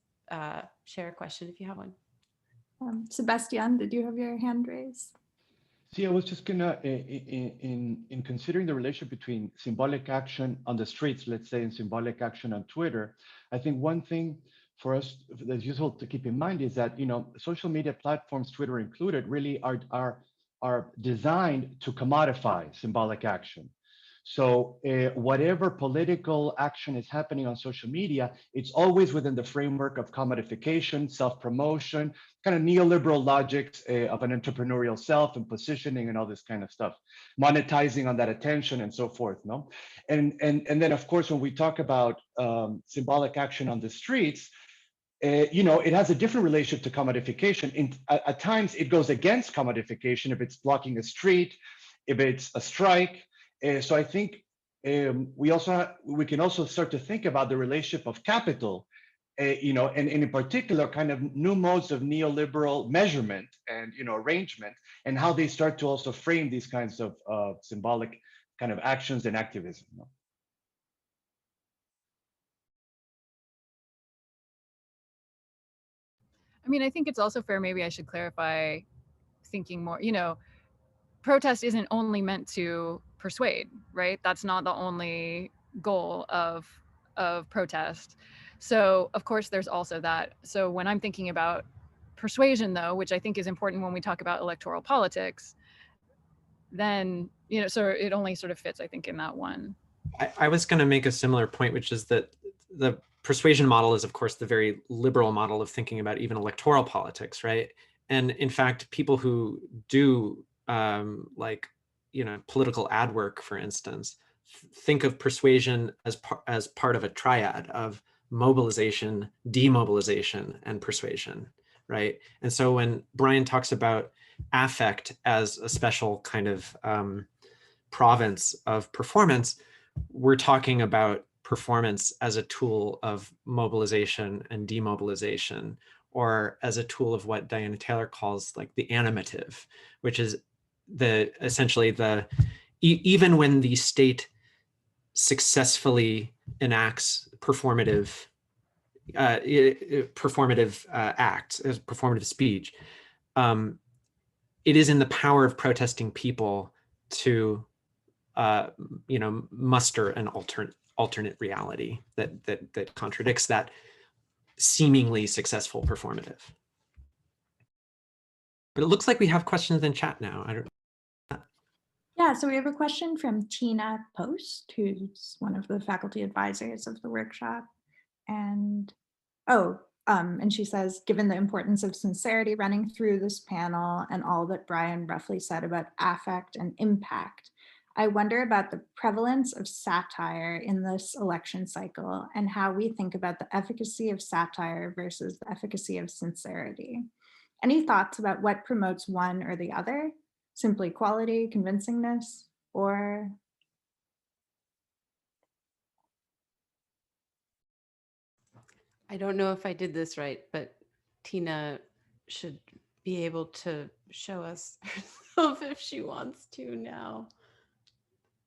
share a question if you have one. Sebastian, did you have your hand raised? See, I was just gonna, in considering the relationship between symbolic action on the streets, let's say, and symbolic action on Twitter, I think one thing for us that's useful to keep in mind is that, social media platforms, Twitter included, really are designed to commodify symbolic action. So whatever political action is happening on social media, it's always within the framework of commodification, self-promotion, kind of neoliberal logics of an entrepreneurial self and positioning and all this kind of stuff, monetizing on that attention and so forth, no? And then, of course, when we talk about symbolic action on the streets, it has a different relationship to commodification. At times, it goes against commodification if it's blocking a street, if it's a strike. So I think we can also start to think about the relationship of capital, and in particular, kind of new modes of neoliberal measurement and arrangement, and how they start to also frame these kinds of symbolic kind of actions and activism. I mean, I think it's also fair, maybe I should clarify, thinking more, protest isn't only meant to persuade, right? That's not the only goal of protest. So of course there's also that. So when I'm thinking about persuasion, though, which I think is important when we talk about electoral politics, then, you know, so it only sort of fits, I think, in that one. I was going to make a similar point, which is that the persuasion model is, of course, the very liberal model of thinking about even electoral politics, right? And in fact, people who do like, you know, political ad work, for instance, think of persuasion as part of a triad of mobilization, demobilization, and persuasion, right? And so when Brian talks about affect as a special kind of province of performance, we're talking about performance as a tool of mobilization and demobilization, or as a tool of what Diana Taylor calls like the animative, which is essentially even when the state successfully enacts performative acts, as performative speech, it is in the power of protesting people to you know, muster an alternate reality that contradicts that seemingly successful performative. But it looks like we have questions in chat now. I don't. Yeah, so we have a question from Tina Post, who's one of the faculty advisors of the workshop. And and she says, given the importance of sincerity running through this panel and all that Brian roughly said about affect and impact, I wonder about the prevalence of satire in this election cycle and how we think about the efficacy of satire versus the efficacy of sincerity. Any thoughts about what promotes one or the other? Simply quality, convincingness, or? I don't know if I did this right, but Tina should be able to show us herself if she wants to now.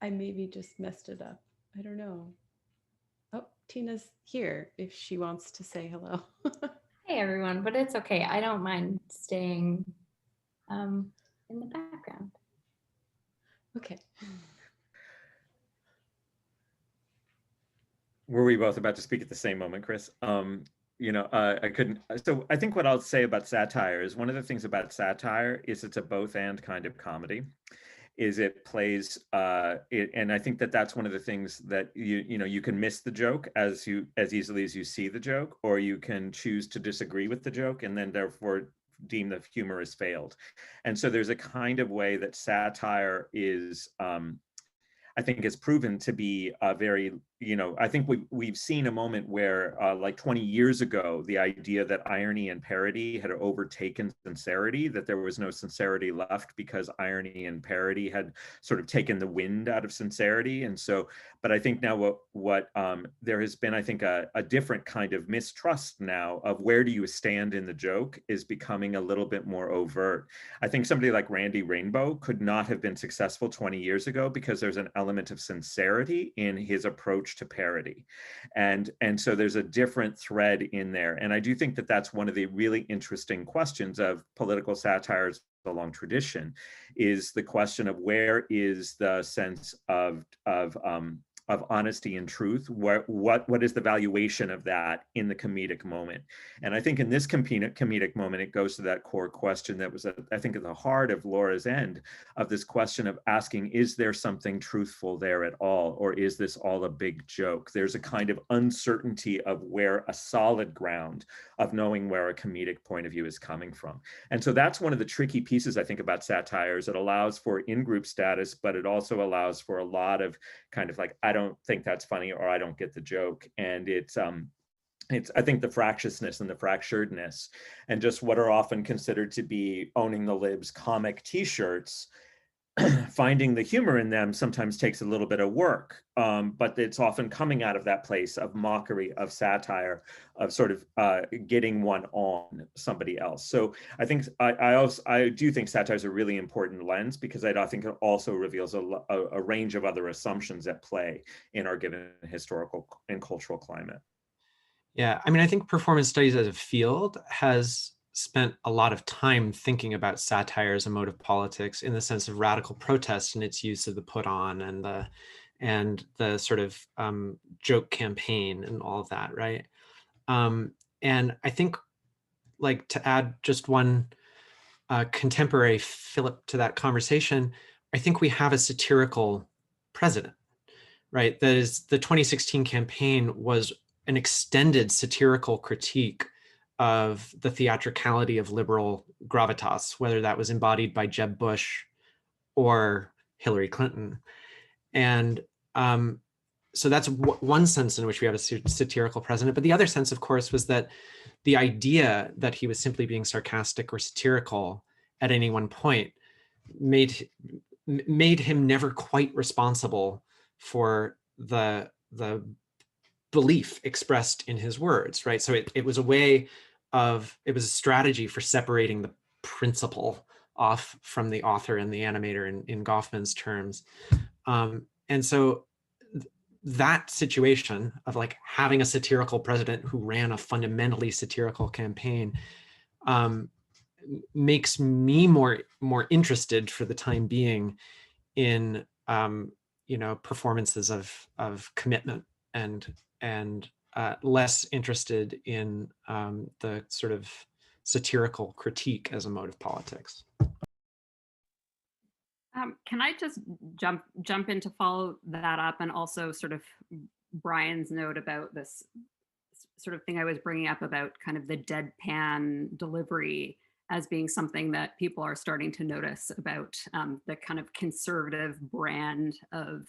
I maybe just messed it up. I don't know. Oh, Tina's here if she wants to say hello. Hey everyone, but it's okay. I don't mind staying in the background. Okay. Were we both about to speak at the same moment, Chris? You know, I couldn't. So I think what I'll say about satire is one of the things about satire is it's a both and kind of comedy. Is it plays, and I think that that's one of the things that you know, you can miss the joke as easily as you see the joke, or you can choose to disagree with the joke and then therefore deem the humor has failed. And so there's a kind of way that satire is, I think, has proven to be a very, you know, I think we've seen a moment where like 20 years ago, the idea that irony and parody had overtaken sincerity, that there was no sincerity left because irony and parody had sort of taken the wind out of sincerity. And so, but I think now what there has been, I think, a different kind of mistrust now of where do you stand in the joke is becoming a little bit more overt. I think somebody like Randy Rainbow could not have been successful 20 years ago because there's an element of sincerity in his approach to parody. And so there's a different thread in there. And I do think that that's one of the really interesting questions of political satire's a long tradition, is the question of where is the sense of honesty and truth? What is the valuation of that in the comedic moment? And I think in this comedic moment, it goes to that core question that was, I think, at the heart of Laura's end of this question of asking, is there something truthful there at all? Or is this all a big joke? There's a kind of uncertainty of where a solid ground of knowing where a comedic point of view is coming from. And so that's one of the tricky pieces, I think, about satire, is it allows for in-group status, but it also allows for a lot of kind of like, I don't think that's funny, or I don't get the joke. And it's I think the fractiousness and the fracturedness and just what are often considered to be owning the libs comic t-shirts, finding the humor in them sometimes takes a little bit of work, but it's often coming out of that place of mockery, of satire, of sort of getting one on somebody else. So I think I do think satire is a really important lens, because I think it also reveals a range of other assumptions at play in our given historical and cultural climate. Yeah, I mean, I think performance studies as a field has spent a lot of time thinking about satire as a mode of politics in the sense of radical protest and its use of the put on and the sort of joke campaign and all of that, right? And I think like to add just one contemporary fillip to that conversation. I think we have a satirical president, right? That is, the 2016 campaign was an extended satirical critique of the theatricality of liberal gravitas, whether that was embodied by Jeb Bush or Hillary Clinton. And so that's one sense in which we have a satirical president. But the other sense, of course, was that the idea that he was simply being sarcastic or satirical at any one point made him never quite responsible for the belief expressed in his words, right? So it was a strategy for separating the principle off from the author and the animator in Goffman's terms. And so that situation of like having a satirical president who ran a fundamentally satirical campaign makes me more interested for the time being in performances of commitment and less interested in the sort of satirical critique as a mode of politics. Can I just jump in to follow that up, and also sort of Brian's note about this sort of thing I was bringing up about kind of the deadpan delivery as being something that people are starting to notice about the kind of conservative brand of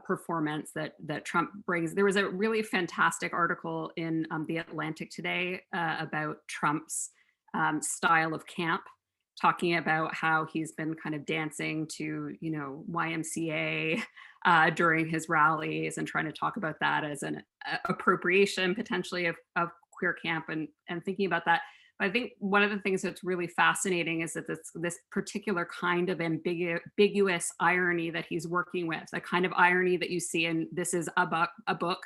performance that Trump brings. There was a really fantastic article in The Atlantic today about Trump's style of camp, talking about how he's been kind of dancing to, YMCA during his rallies and trying to talk about that as an appropriation potentially of queer camp and thinking about that. But I think one of the things that's really fascinating is that this particular kind of ambiguous irony that he's working with, the kind of irony that you see in This Is a Book,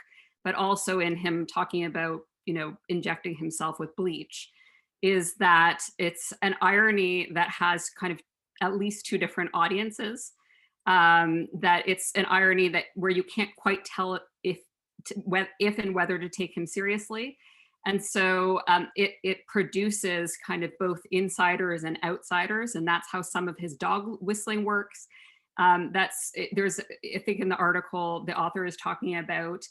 but also in him talking about, injecting himself with bleach, is that it's an irony that has kind of at least two different audiences, that it's an irony that where you can't quite tell if and whether to take him seriously. And so it produces kind of both insiders and outsiders, and that's how some of his dog whistling works. There's, I think in the article, the author is talking about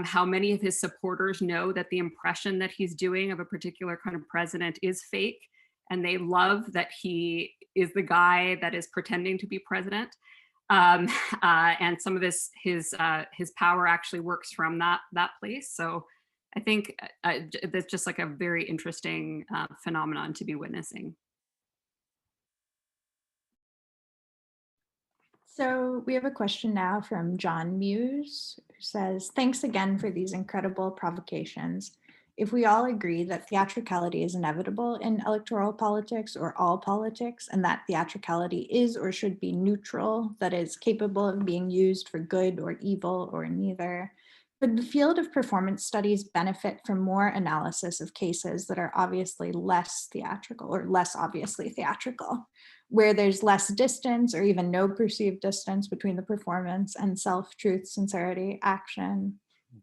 how many of his supporters know that the impression that he's doing of a particular kind of president is fake, and they love that he is the guy that is pretending to be president. And some of his power actually works from that place. So I think that's just like a very interesting phenomenon to be witnessing. So we have a question now from John Muse, who says, thanks again for these incredible provocations. If we all agree that theatricality is inevitable in electoral politics or all politics, and that theatricality is or should be neutral, that is capable of being used for good or evil or neither, could the field of performance studies benefit from more analysis of cases that are obviously less theatrical or less obviously theatrical, where there's less distance or even no perceived distance between the performance and self-truth, sincerity, action?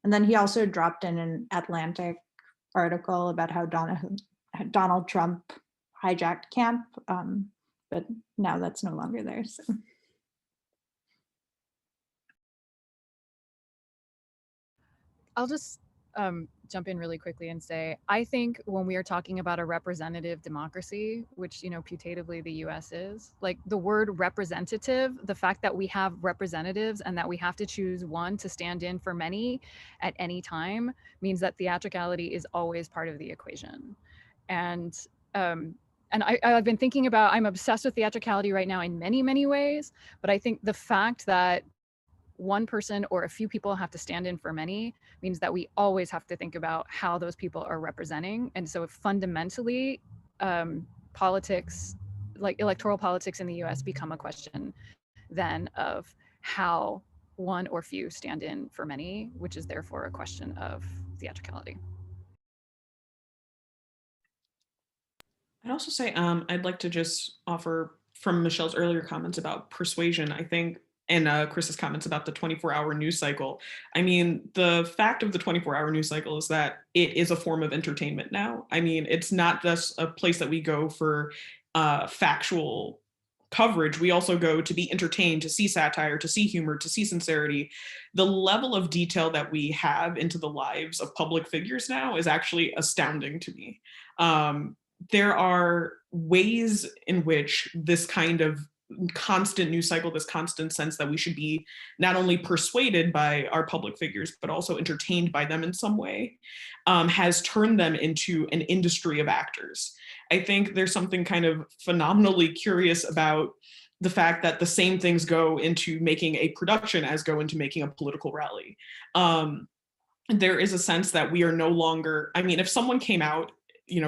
And then he also dropped in an Atlantic article about how Donald Trump hijacked camp, but now that's no longer there. So. I'll just jump in really quickly and say, I think when we are talking about a representative democracy, which, putatively the US is, like the word representative, the fact that we have representatives and that we have to choose one to stand in for many at any time means that theatricality is always part of the equation. And I've been thinking about, I'm obsessed with theatricality right now in many, many ways, but I think the fact that one person or a few people have to stand in for many means that we always have to think about how those people are representing. And so fundamentally, politics, like electoral politics in the US, become a question then of how one or few stand in for many, which is therefore a question of theatricality. I'd also say I'd like to just offer from Michelle's earlier comments about persuasion. I think and Chris's comments about the 24-hour news cycle. I mean, the fact of the 24-hour news cycle is that it is a form of entertainment now. I mean, it's not just a place that we go for factual coverage. We also go to be entertained, to see satire, to see humor, to see sincerity. The level of detail that we have into the lives of public figures now is actually astounding to me. There are ways in which this kind of constant news cycle, this constant sense that we should be not only persuaded by our public figures, but also entertained by them in some way, has turned them into an industry of actors. I think there's something kind of phenomenally curious about the fact that the same things go into making a production as go into making a political rally. There is a sense that we are no longer, I mean, if someone came out,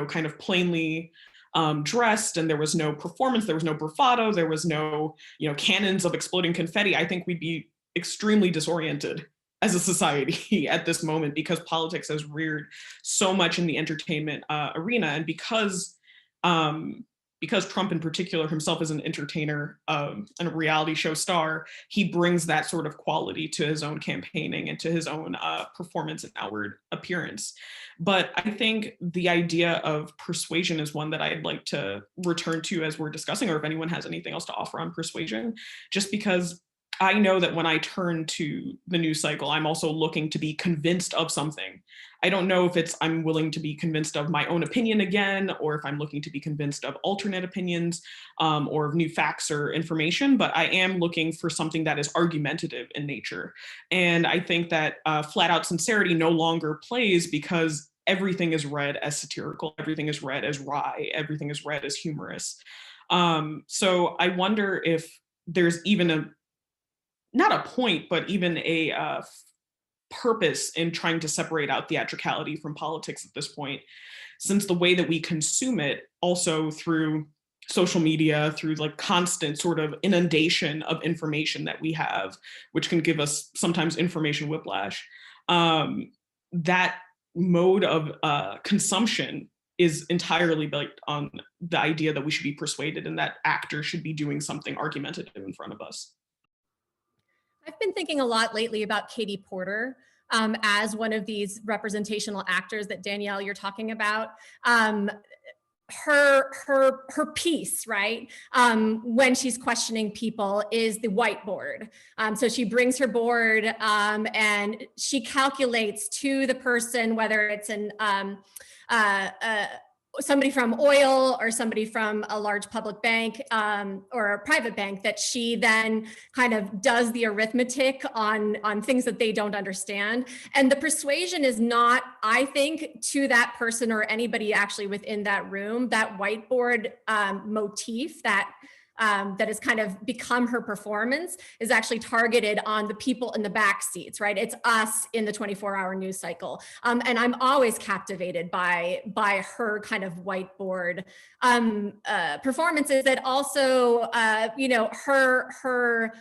kind of plainly dressed and there was no performance, there was no bravado, there was no, cannons of exploding confetti, I think we'd be extremely disoriented as a society at this moment, because politics has reared so much in the entertainment arena. And because Trump in particular himself is an entertainer and a reality show star, he brings that sort of quality to his own campaigning and to his own performance and outward appearance. But I think the idea of persuasion is one that I'd like to return to as we're discussing, or if anyone has anything else to offer on persuasion, just because I know that when I turn to the news cycle, I'm also looking to be convinced of something. I don't know if I'm willing to be convinced of my own opinion again, or if I'm looking to be convinced of alternate opinions or of new facts or information, but I am looking for something that is argumentative in nature. And I think that flat out sincerity no longer plays, because everything is read as satirical, everything is read as wry, everything is read as humorous. So I wonder if there's even not a point, but even a purpose in trying to separate out theatricality from politics at this point, since the way that we consume it also through social media, through like constant sort of inundation of information that we have, which can give us sometimes information whiplash, that mode of consumption is entirely built on the idea that we should be persuaded and that actors should be doing something argumentative in front of us. I've been thinking a lot lately about Katie Porter as one of these representational actors that Danielle, you're talking about. Her piece, right, when she's questioning people, is the whiteboard. So she brings her board and she calculates to the person, whether it's somebody from oil or somebody from a large public bank or a private bank, that she then kind of does the arithmetic on things that they don't understand. And the persuasion is not, I think, to that person or anybody actually within that room, that whiteboard motif that has kind of become her performance is actually targeted on the people in the back seats, right? It's us in the 24-hour news cycle. And I'm always captivated by her kind of whiteboard performances that also, her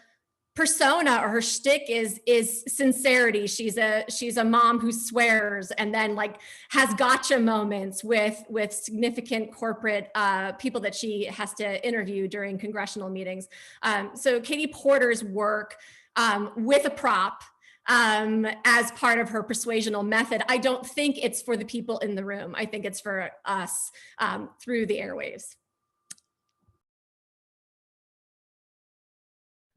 persona or her shtick is sincerity. She's a mom who swears and then like has gotcha moments with significant corporate people that she has to interview during congressional meetings. So Katie Porter's work with a prop as part of her persuasional method, I don't think it's for the people in the room. I think it's for us through the airwaves.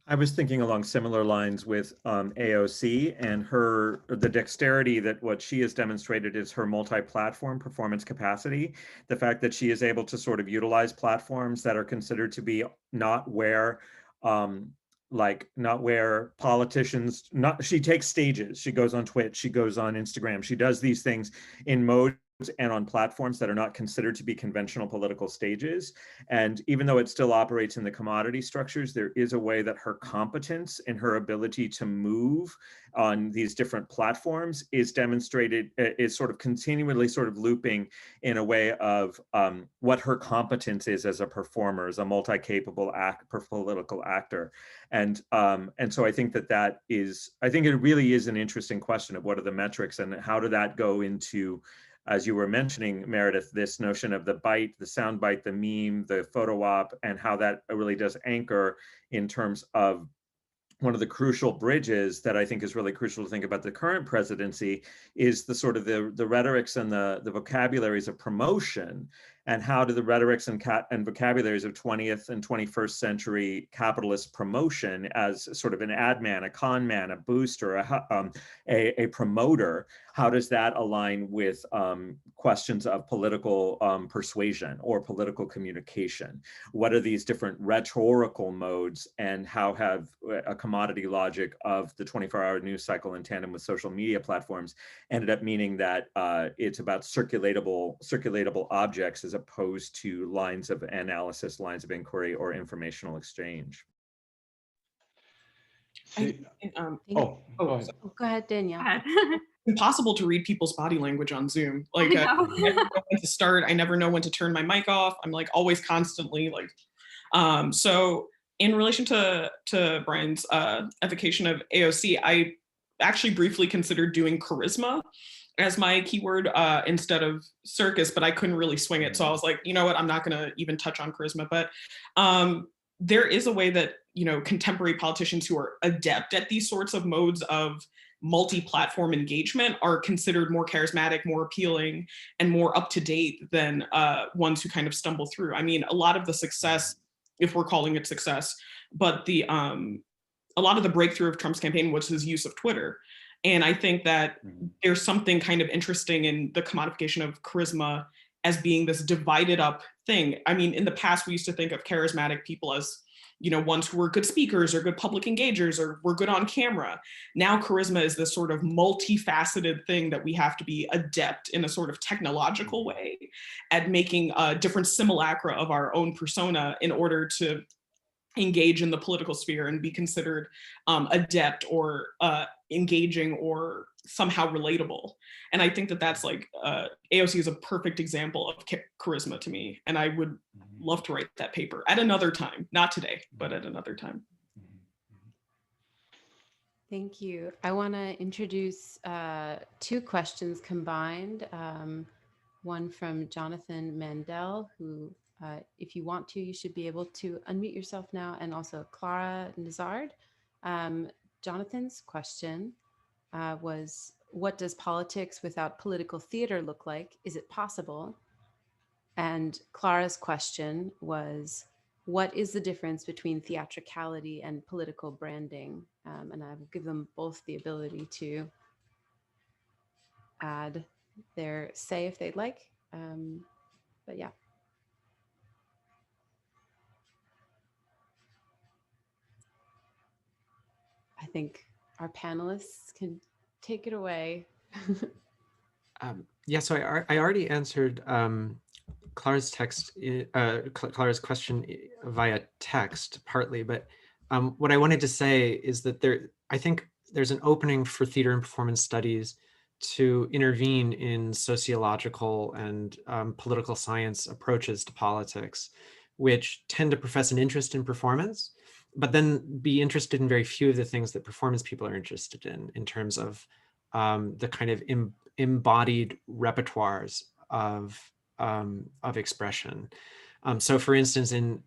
I was thinking along similar lines with AOC and the dexterity that what she has demonstrated is her multi-platform performance capacity. The fact that she is able to sort of utilize platforms that are considered to be not where politicians, she takes stages, she goes on Twitch, she goes on Instagram, she does these things in modes and on platforms that are not considered to be conventional political stages. And even though it still operates in the commodity structures, there is a way that her competence and her ability to move on these different platforms is demonstrated, is sort of continually sort of looping in a way of what her competence is as a performer, as a multi-capable political actor. And so I think that is, I think it really is an interesting question of what are the metrics and how did that go into, as you were mentioning, Meredith, this notion of the bite, the sound bite, the meme, the photo op, and how that really does anchor in terms of one of the crucial bridges that I think is really crucial to think about the current presidency is the sort of the rhetorics and the vocabularies of promotion, and how do the rhetorics and vocabularies of 20th and 21st century capitalist promotion as sort of an ad man, a con man, a booster, a promoter, how does that align with questions of political persuasion or political communication? What are these different rhetorical modes, and how have a commodity logic of the 24-hour news cycle in tandem with social media platforms ended up meaning that it's about circulatable objects as opposed to lines of analysis, lines of inquiry, or informational exchange? Go ahead. Go ahead, Danielle. Impossible to read people's body language on Zoom. Like, I never know when to start. I never know when to turn my mic off. I'm like always constantly like, so in relation to Brian's evocation of AOC, I actually briefly considered doing charisma as my keyword instead of circus, but I couldn't really swing it. So I was like, you know what, I'm not gonna even touch on charisma. But there is a way that, you know, contemporary politicians who are adept at these sorts of modes of multi-platform engagement are considered more charismatic, more appealing, and more up-to-date than ones who kind of stumble through. I mean, a lot of the success, if we're calling it success, but the a lot of the breakthrough of Trump's campaign was his use of Twitter. And I think that there's something kind of interesting in the commodification of charisma as being this divided up thing. I mean, in the past, we used to think of charismatic people as, you know, ones who were good speakers or good public engagers or were good on camera. Now charisma is this sort of multifaceted thing that we have to be adept in a sort of technological way at making different simulacra of our own persona in order to engage in the political sphere and be considered adept or engaging or somehow relatable. And I think that that's like, AOC is a perfect example of charisma to me. And I would love to write that paper at another time, not today, but at another time. Thank you. I want to introduce two questions combined. One from Jonathan Mandel, who, if you want to, you should be able to unmute yourself now, and also Clara Nizard. Jonathan's question was, what does politics without political theater look like? Is it possible? And Clara's question was, what is the difference between theatricality and political branding? And I will give them both the ability to add their say if they'd like. But yeah. I think our panelists can take it away. Yeah, so I already answered Clara's Clara's question via text partly, but what I wanted to say is that I think there's an opening for theater and performance studies to intervene in sociological and political science approaches to politics, which tend to profess an interest in performance, but then be interested in very few of the things that performance people are interested in terms of the kind of embodied repertoires of expression. So for instance, in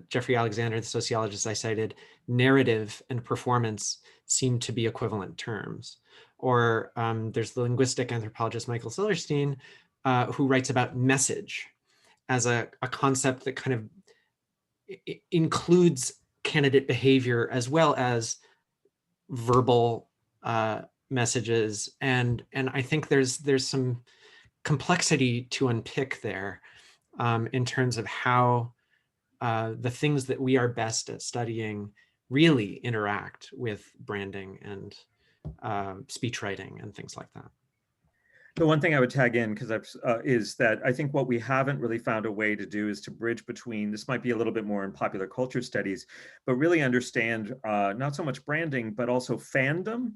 Jeffrey Alexander, the sociologist I cited, narrative and performance seem to be equivalent terms. Or there's the linguistic anthropologist Michael Silverstein, who writes about message as a concept that kind of includes candidate behavior as well as verbal messages. And I think there's some complexity to unpick there in terms of how the things that we are best at studying really interact with branding and speech writing and things like that. The one thing I would tag in, because is that I think what we haven't really found a way to do is to bridge between, this might be a little bit more in popular culture studies, but really understand not so much branding, but also fandom,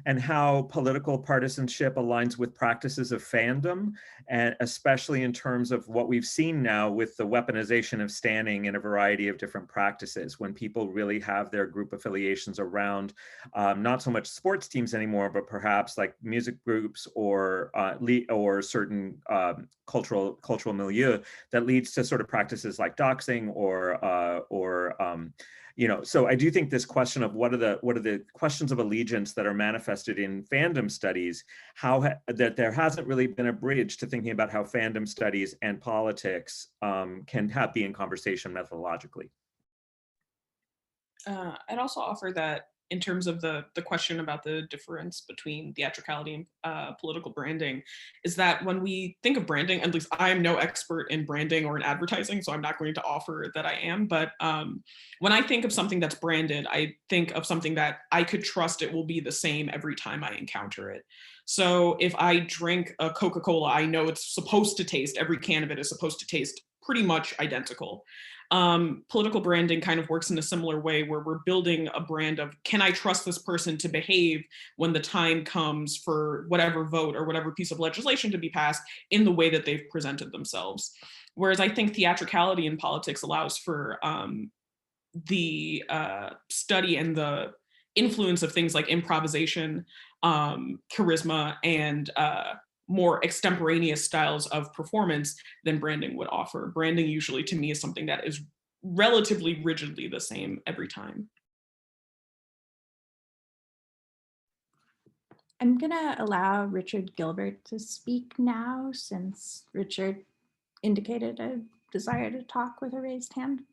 and how political partisanship aligns with practices of fandom, and especially in terms of what we've seen now with the weaponization of standing in a variety of different practices, when people really have their group affiliations around not so much sports teams anymore, but perhaps like music groups or certain cultural milieu that leads to sort of practices like doxing or So I do think this question of what are the questions of allegiance that are manifested in fandom studies, that there hasn't really been a bridge to thinking about how fandom studies and politics can be in conversation methodologically. I'd also offer that in terms of the question about the difference between theatricality and political branding, is that when we think of branding, at least I am no expert in branding or in advertising, so I'm not going to offer that I am, but when I think of something that's branded, I think of something that I could trust it will be the same every time I encounter it. So if I drink a Coca-Cola, I know it's supposed to taste, every can of it is supposed to taste pretty much identical. Political branding kind of works in a similar way, where we're building a brand of, can I trust this person to behave when the time comes for whatever vote or whatever piece of legislation to be passed in the way that they've presented themselves. Whereas I think theatricality in politics allows for the study and the influence of things like improvisation, charisma, and more extemporaneous styles of performance than branding would offer. Branding usually to me is something that is relatively rigidly the same every time. I'm gonna allow Richard Gilbert to speak now, since Richard indicated a desire to talk with a raised hand.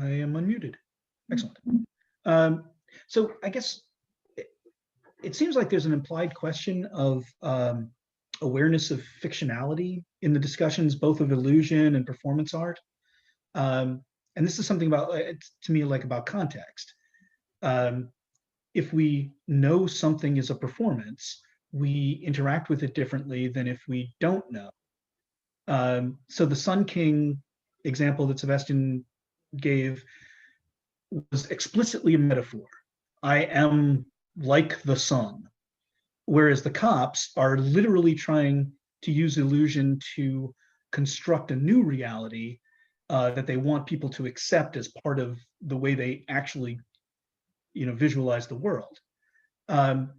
I am unmuted. Excellent. So I guess it seems like there's an implied question of awareness of fictionality in the discussions, both of illusion and performance art. And this is something about, to me, like about context. If we know something is a performance, we interact with it differently than if we don't know. So the Sun King example that Sebastian gave was explicitly a metaphor. I am like the sun, whereas the cops are literally trying to use illusion to construct a new reality that they want people to accept as part of the way they actually, visualize the world. And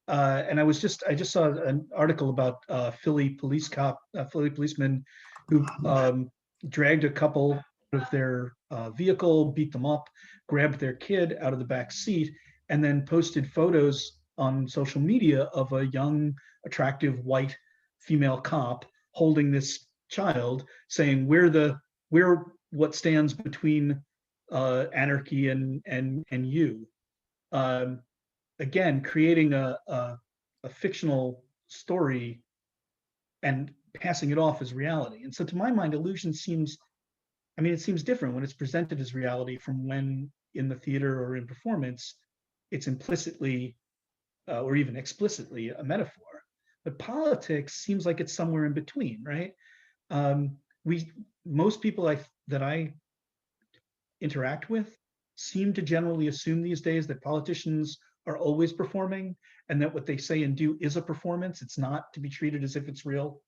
I just saw an article about Philly policemen who dragged a couple out of their vehicle, beat them up, grabbed their kid out of the back seat, and then posted photos on social media of a young, attractive, white female cop holding this child, saying, we're what stands between anarchy and you. Again, creating a fictional story and passing it off as reality. And so to my mind, illusion seems different when it's presented as reality from when in the theater or in performance, it's implicitly or even explicitly a metaphor. But politics seems like it's somewhere in between, right? Most people that I interact with seem to generally assume these days that politicians are always performing, and that what they say and do is a performance. It's not to be treated as if it's real.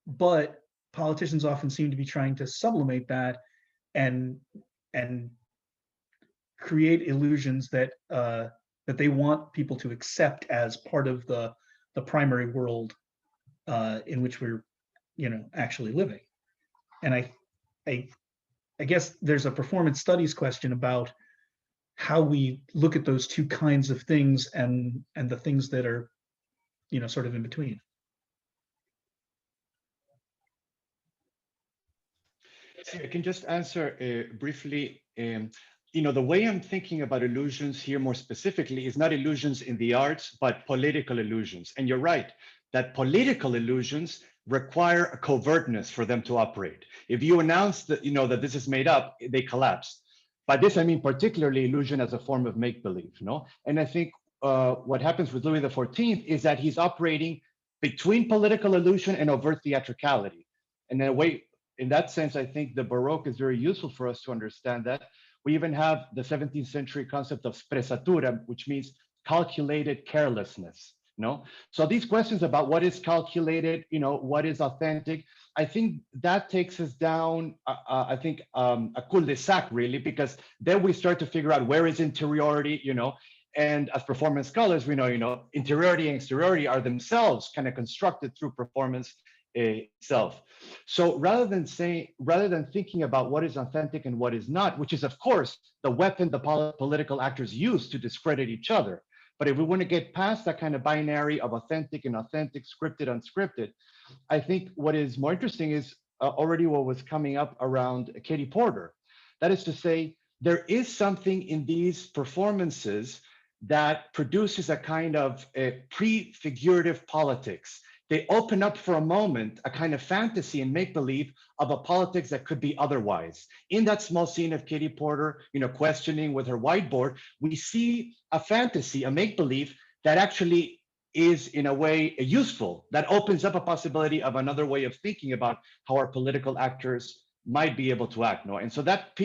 But politicians often seem to be trying to sublimate that and create illusions that they want people to accept as part of the primary world in which we're actually living. And I guess there's a performance studies question about how we look at those two kinds of things and the things that are sort of in between. I can just answer briefly. The way I'm thinking about illusions here more specifically is not illusions in the arts, but political illusions. And you're right, that political illusions require a covertness for them to operate. If you announce that, that this is made up, they collapse. By this, I mean particularly illusion as a form of make-believe, no? And I think what happens with Louis XIV is that he's operating between political illusion and overt theatricality. And in a way, in that sense, I think the Baroque is very useful for us to understand that. We even have the 17th century concept of sprezzatura, which means calculated carelessness. So these questions about what is calculated, what is authentic, I think that takes us down, a cul-de-sac really, because then we start to figure out where is interiority, and as performance scholars, we know, interiority and exteriority are themselves kind of constructed through performance itself. So rather than thinking about what is authentic and what is not, which is of course the weapon the political actors use to discredit each other. But if we want to get past that kind of binary of authentic and authentic, scripted, unscripted, I think what is more interesting is already what was coming up around Katie Porter. That is to say, there is something in these performances that produces a kind of prefigurative politics. They open up for a moment a kind of fantasy and make-believe of a politics that could be otherwise. In that small scene of Katie Porter, questioning with her whiteboard, we see a fantasy, a make-believe that actually is in a way useful, that opens up a possibility of another way of thinking about how our political actors might be able to act. No? And so that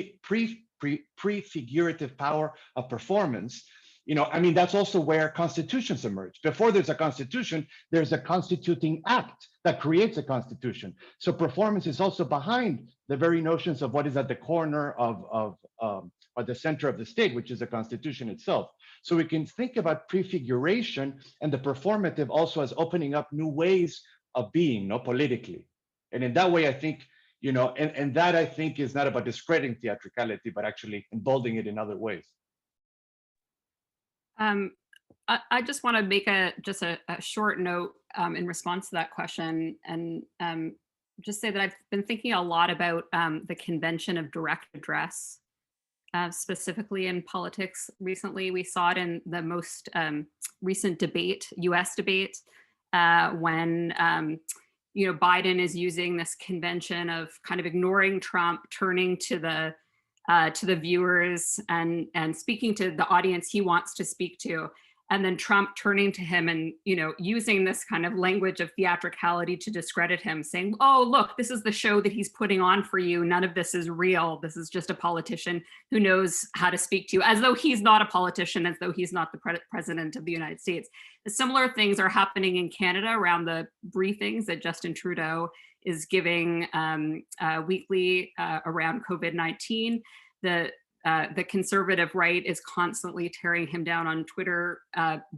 prefigurative power of performance, that's also where constitutions emerge. Before there's a constitution, there's a constituting act that creates a constitution. So performance is also behind the very notions of what is at the corner of or the center of the state, which is the constitution itself. So we can think about prefiguration and the performative also as opening up new ways of being, politically. And in that way, I think, and that I think is not about discrediting theatricality, but actually emboldening it in other ways. I just want to make a short note in response to that question, and just say that I've been thinking a lot about the convention of direct address, specifically in politics. Recently, we saw it in the most recent debate, U.S. debate, when Biden is using this convention of kind of ignoring Trump, turning to the viewers and speaking to the audience he wants to speak to, and then Trump turning to him and using this kind of language of theatricality to discredit him, saying, "Oh, look, this is the show that he's putting on for you. None of this is real. This is just a politician who knows how to speak to you," as though he's not a politician, as though he's not the president of the United States. The similar things are happening in Canada around the briefings that Justin Trudeau is giving weekly around COVID-19. The conservative right is constantly tearing him down on Twitter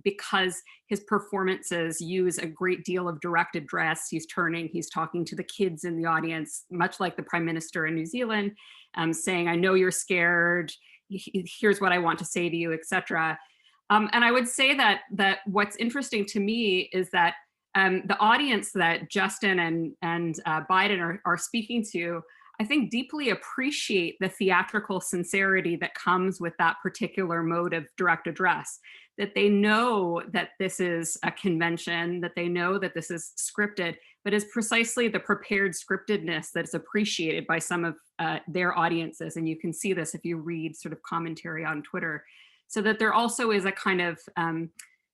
because his performances use a great deal of direct address. He's talking to the kids in the audience, much like the Prime Minister in New Zealand, saying, "I know you're scared. Here's what I want to say to you," etc. And I would say that what's interesting to me is that the audience that Justin and Biden are speaking to, I think, deeply appreciate the theatrical sincerity that comes with that particular mode of direct address, that they know that this is a convention, that they know that this is scripted, but is precisely the prepared scriptedness that is appreciated by some of their audiences. And you can see this if you read sort of commentary on Twitter. So that there also is a kind of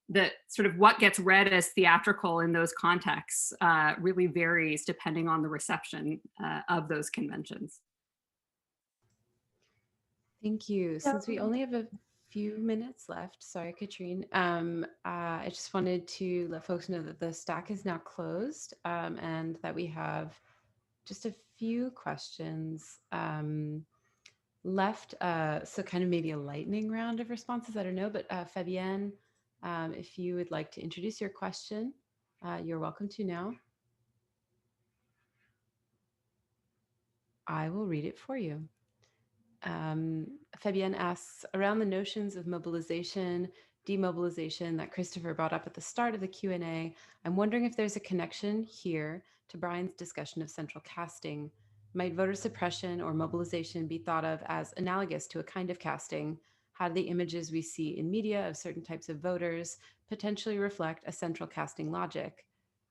that sort of what gets read as theatrical in those contexts really varies depending on the reception of those conventions. Thank you. Since we only have a few minutes left, sorry, Katrine, I just wanted to let folks know that the stack is now closed and that we have just a few questions left. So kind of maybe a lightning round of responses, I don't know, but Fabienne, if you would like to introduce your question, you're welcome to now. I will read it for you. Fabienne asks, around the notions of mobilization, demobilization that Christopher brought up at the start of the Q&A, I'm wondering if there's a connection here to Brian's discussion of central casting. Might voter suppression or mobilization be thought of as analogous to a kind of casting? How do the images we see in media of certain types of voters potentially reflect a central casting logic?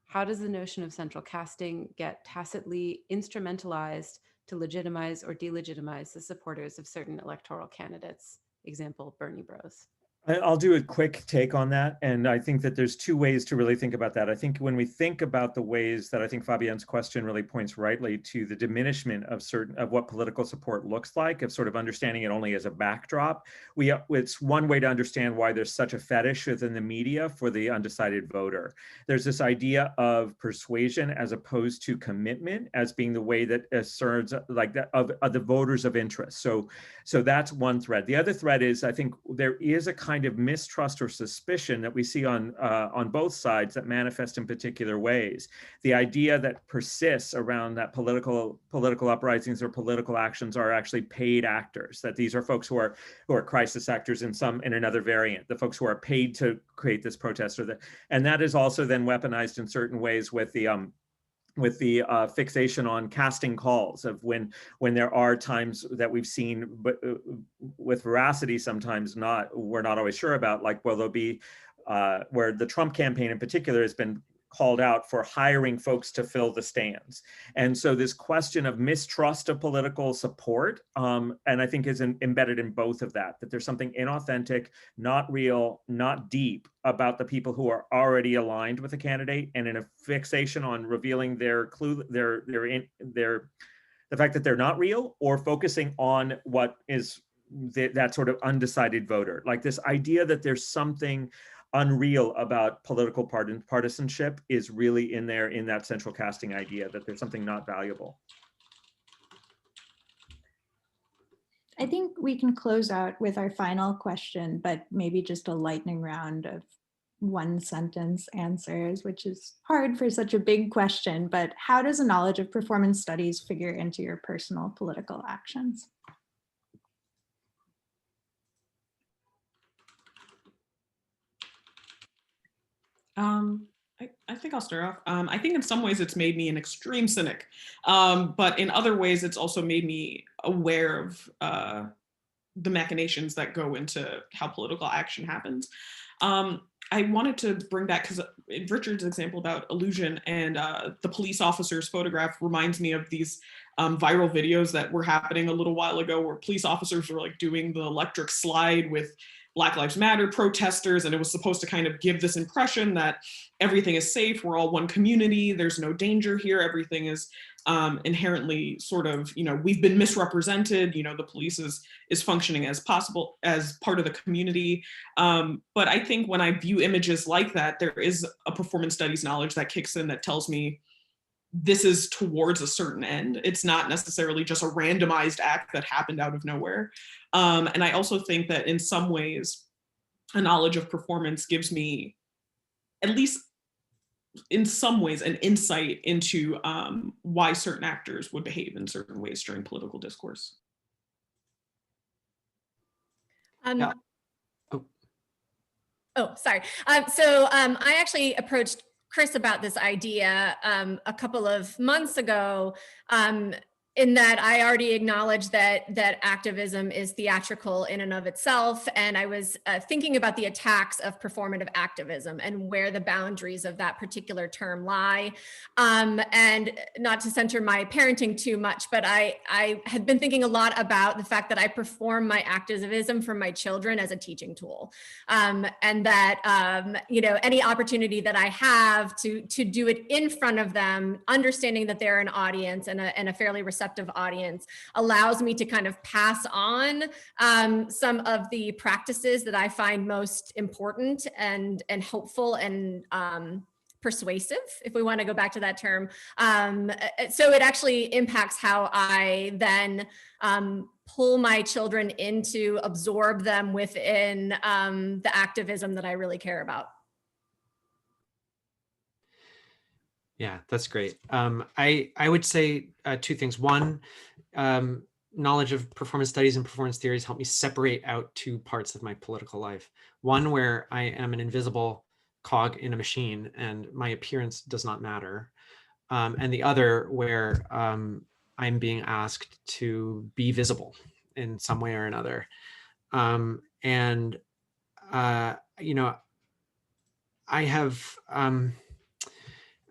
How does the notion of central casting get tacitly instrumentalized to legitimize or delegitimize the supporters of certain electoral candidates? Example, Bernie Bros. I'll do a quick take on that. And I think that there's two ways to really think about that. I think when we think about the ways that I think Fabienne's question really points rightly to the diminishment of what political support looks like, of sort of understanding it only as a backdrop, it's one way to understand why there's such a fetish within the media for the undecided voter. There's this idea of persuasion as opposed to commitment as being the way that serves like that of the voters of interest. So that's one thread. The other thread is, I think there is a kind kind of mistrust or suspicion that we see on both sides that manifest in particular ways. The idea that persists around that political uprisings or political actions are actually paid actors, that these are folks who are crisis actors in another variant, the folks who are paid to create this protest, and that is also then weaponized in certain ways with the fixation on casting calls of when there are times that we've seen, but with veracity, sometimes we're not always sure about, like, well, there'll be where the Trump campaign in particular has been called out for hiring folks to fill the stands. And so this question of mistrust of political support, and I think is embedded in both of that there's something inauthentic, not real, not deep about the people who are already aligned with a candidate, and in a fixation on revealing the fact that they're not real, or focusing on what is that sort of undecided voter. Like this idea that there's something unreal about political partisanship is really in there, in that central casting idea that there's something not valuable. I think we can close out with our final question, but maybe just a lightning round of one sentence answers, which is hard for such a big question, but how does a knowledge of performance studies figure into your personal political actions? I think I'll start off. I think in some ways it's made me an extreme cynic, but in other ways it's also made me aware of the machinations that go into how political action happens. I wanted to bring back, because Richard's example about illusion and the police officer's photograph reminds me of these viral videos that were happening a little while ago where police officers were like doing the electric slide with Black Lives Matter protesters, and it was supposed to kind of give this impression that everything is safe, we're all one community, there's no danger here, everything is inherently sort of, we've been misrepresented, the police is functioning as possible as part of the community. But I think when I view images like that, there is a performance studies knowledge that kicks in that tells me this is towards a certain end. It's not necessarily just a randomized act that happened out of nowhere. And I also think that in some ways, a knowledge of performance gives me, at least in some ways, an insight into why certain actors would behave in certain ways during political discourse. Oh, sorry. I actually approached Chris about this idea a couple of months ago, in that I already acknowledged that activism is theatrical in and of itself. And I was thinking about the attacks of performative activism and where the boundaries of that particular term lie. And not to center my parenting too much, but I had been thinking a lot about the fact that I perform my activism for my children as a teaching tool. And that, any opportunity that I have to do it in front of them, understanding that they're an audience and a fairly receptive audience, allows me to kind of pass on some of the practices that I find most important and helpful and persuasive, if we want to go back to that term. So it actually impacts how I then pull my children in to absorb them within the activism that I really care about. Yeah, that's great. I would say two things. One, knowledge of performance studies and performance theories help me separate out two parts of my political life. One where I am an invisible cog in a machine and my appearance does not matter. And the other where I'm being asked to be visible in some way or another.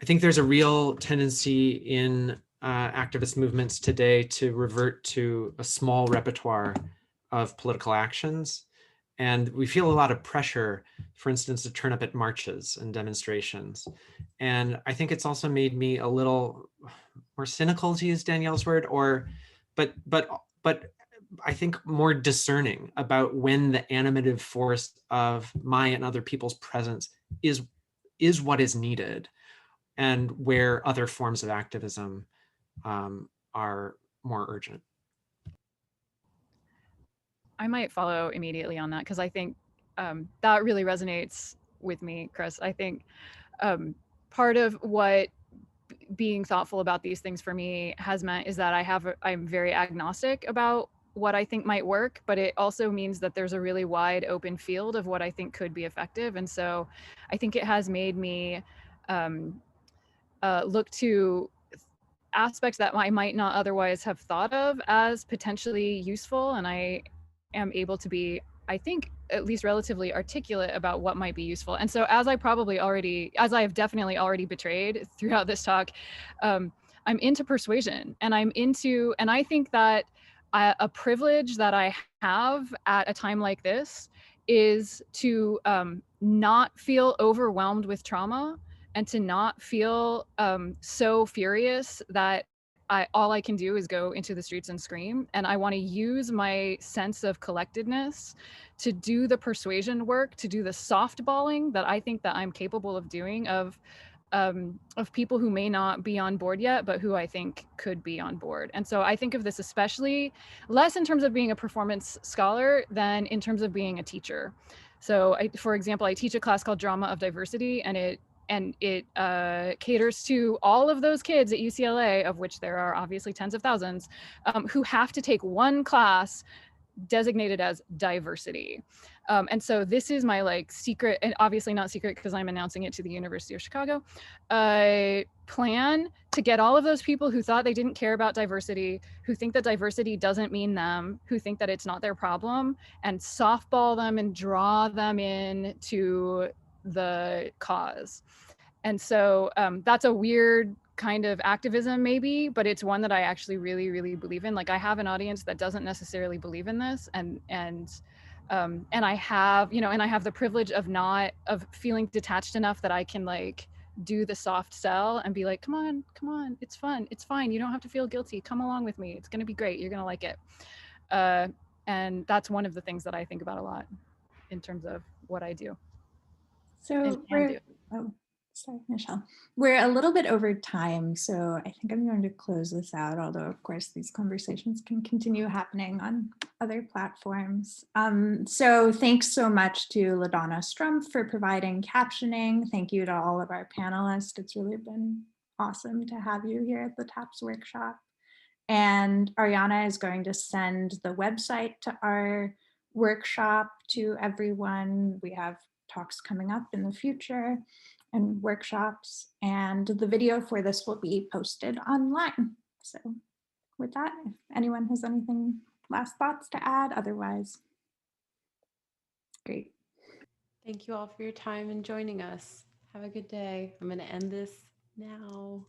I think there's a real tendency in activist movements today to revert to a small repertoire of political actions. And we feel a lot of pressure, for instance, to turn up at marches and demonstrations. And I think it's also made me a little more cynical, to use Danielle's word, but I think more discerning about when the animative force of my and other people's presence is what is needed, and where other forms of activism are more urgent. I might follow immediately on that, because I think that really resonates with me, Chris. I think part of what being thoughtful about these things for me has meant is that I'm very agnostic about what I think might work, but it also means that there's a really wide open field of what I think could be effective. And so I think it has made me look to aspects that I might not otherwise have thought of as potentially useful. And I am able to be, I think, at least relatively articulate about what might be useful. And so as I have definitely already betrayed throughout this talk, I'm into persuasion, and I think that a privilege that I have at a time like this is to not feel overwhelmed with trauma, and to not feel so furious that all I can do is go into the streets and scream. And I want to use my sense of collectedness to do the persuasion work, to do the softballing that I think that I'm capable of doing of people who may not be on board yet, but who I think could be on board. And so I think of this especially less in terms of being a performance scholar than in terms of being a teacher. So for example, I teach a class called Drama of Diversity, and it caters to all of those kids at UCLA, of which there are obviously tens of thousands, who have to take one class designated as diversity. And so this is my secret, and obviously not secret because I'm announcing it to the University of Chicago, plan to get all of those people who thought they didn't care about diversity, who think that diversity doesn't mean them, who think that it's not their problem, and softball them and draw them in to the cause. And so that's a weird kind of activism maybe, but it's one that I actually really, really believe in. Like, I have an audience that doesn't necessarily believe in this, and I have, and I have the privilege of feeling detached enough that I can do the soft sell and be like, come on, it's fun, it's fine, you don't have to feel guilty, come along with me, it's gonna be great, you're gonna like it. And that's one of the things that I think about a lot in terms of what I do. So sorry, Michelle. We're a little bit over time, so I think I'm going to close this out, although of course these conversations can continue happening on other platforms. So thanks so much to LaDonna Strumpf for providing captioning. Thank you to all of our panelists. It's really been awesome to have you here at the TAPS workshop. And Ariana is going to send the website to our workshop to everyone. We have talks coming up in the future and workshops, and the video for this will be posted online. So with that, if anyone has anything, last thoughts to add, otherwise, great. Thank you all for your time and joining us. Have a good day. I'm going to end this now.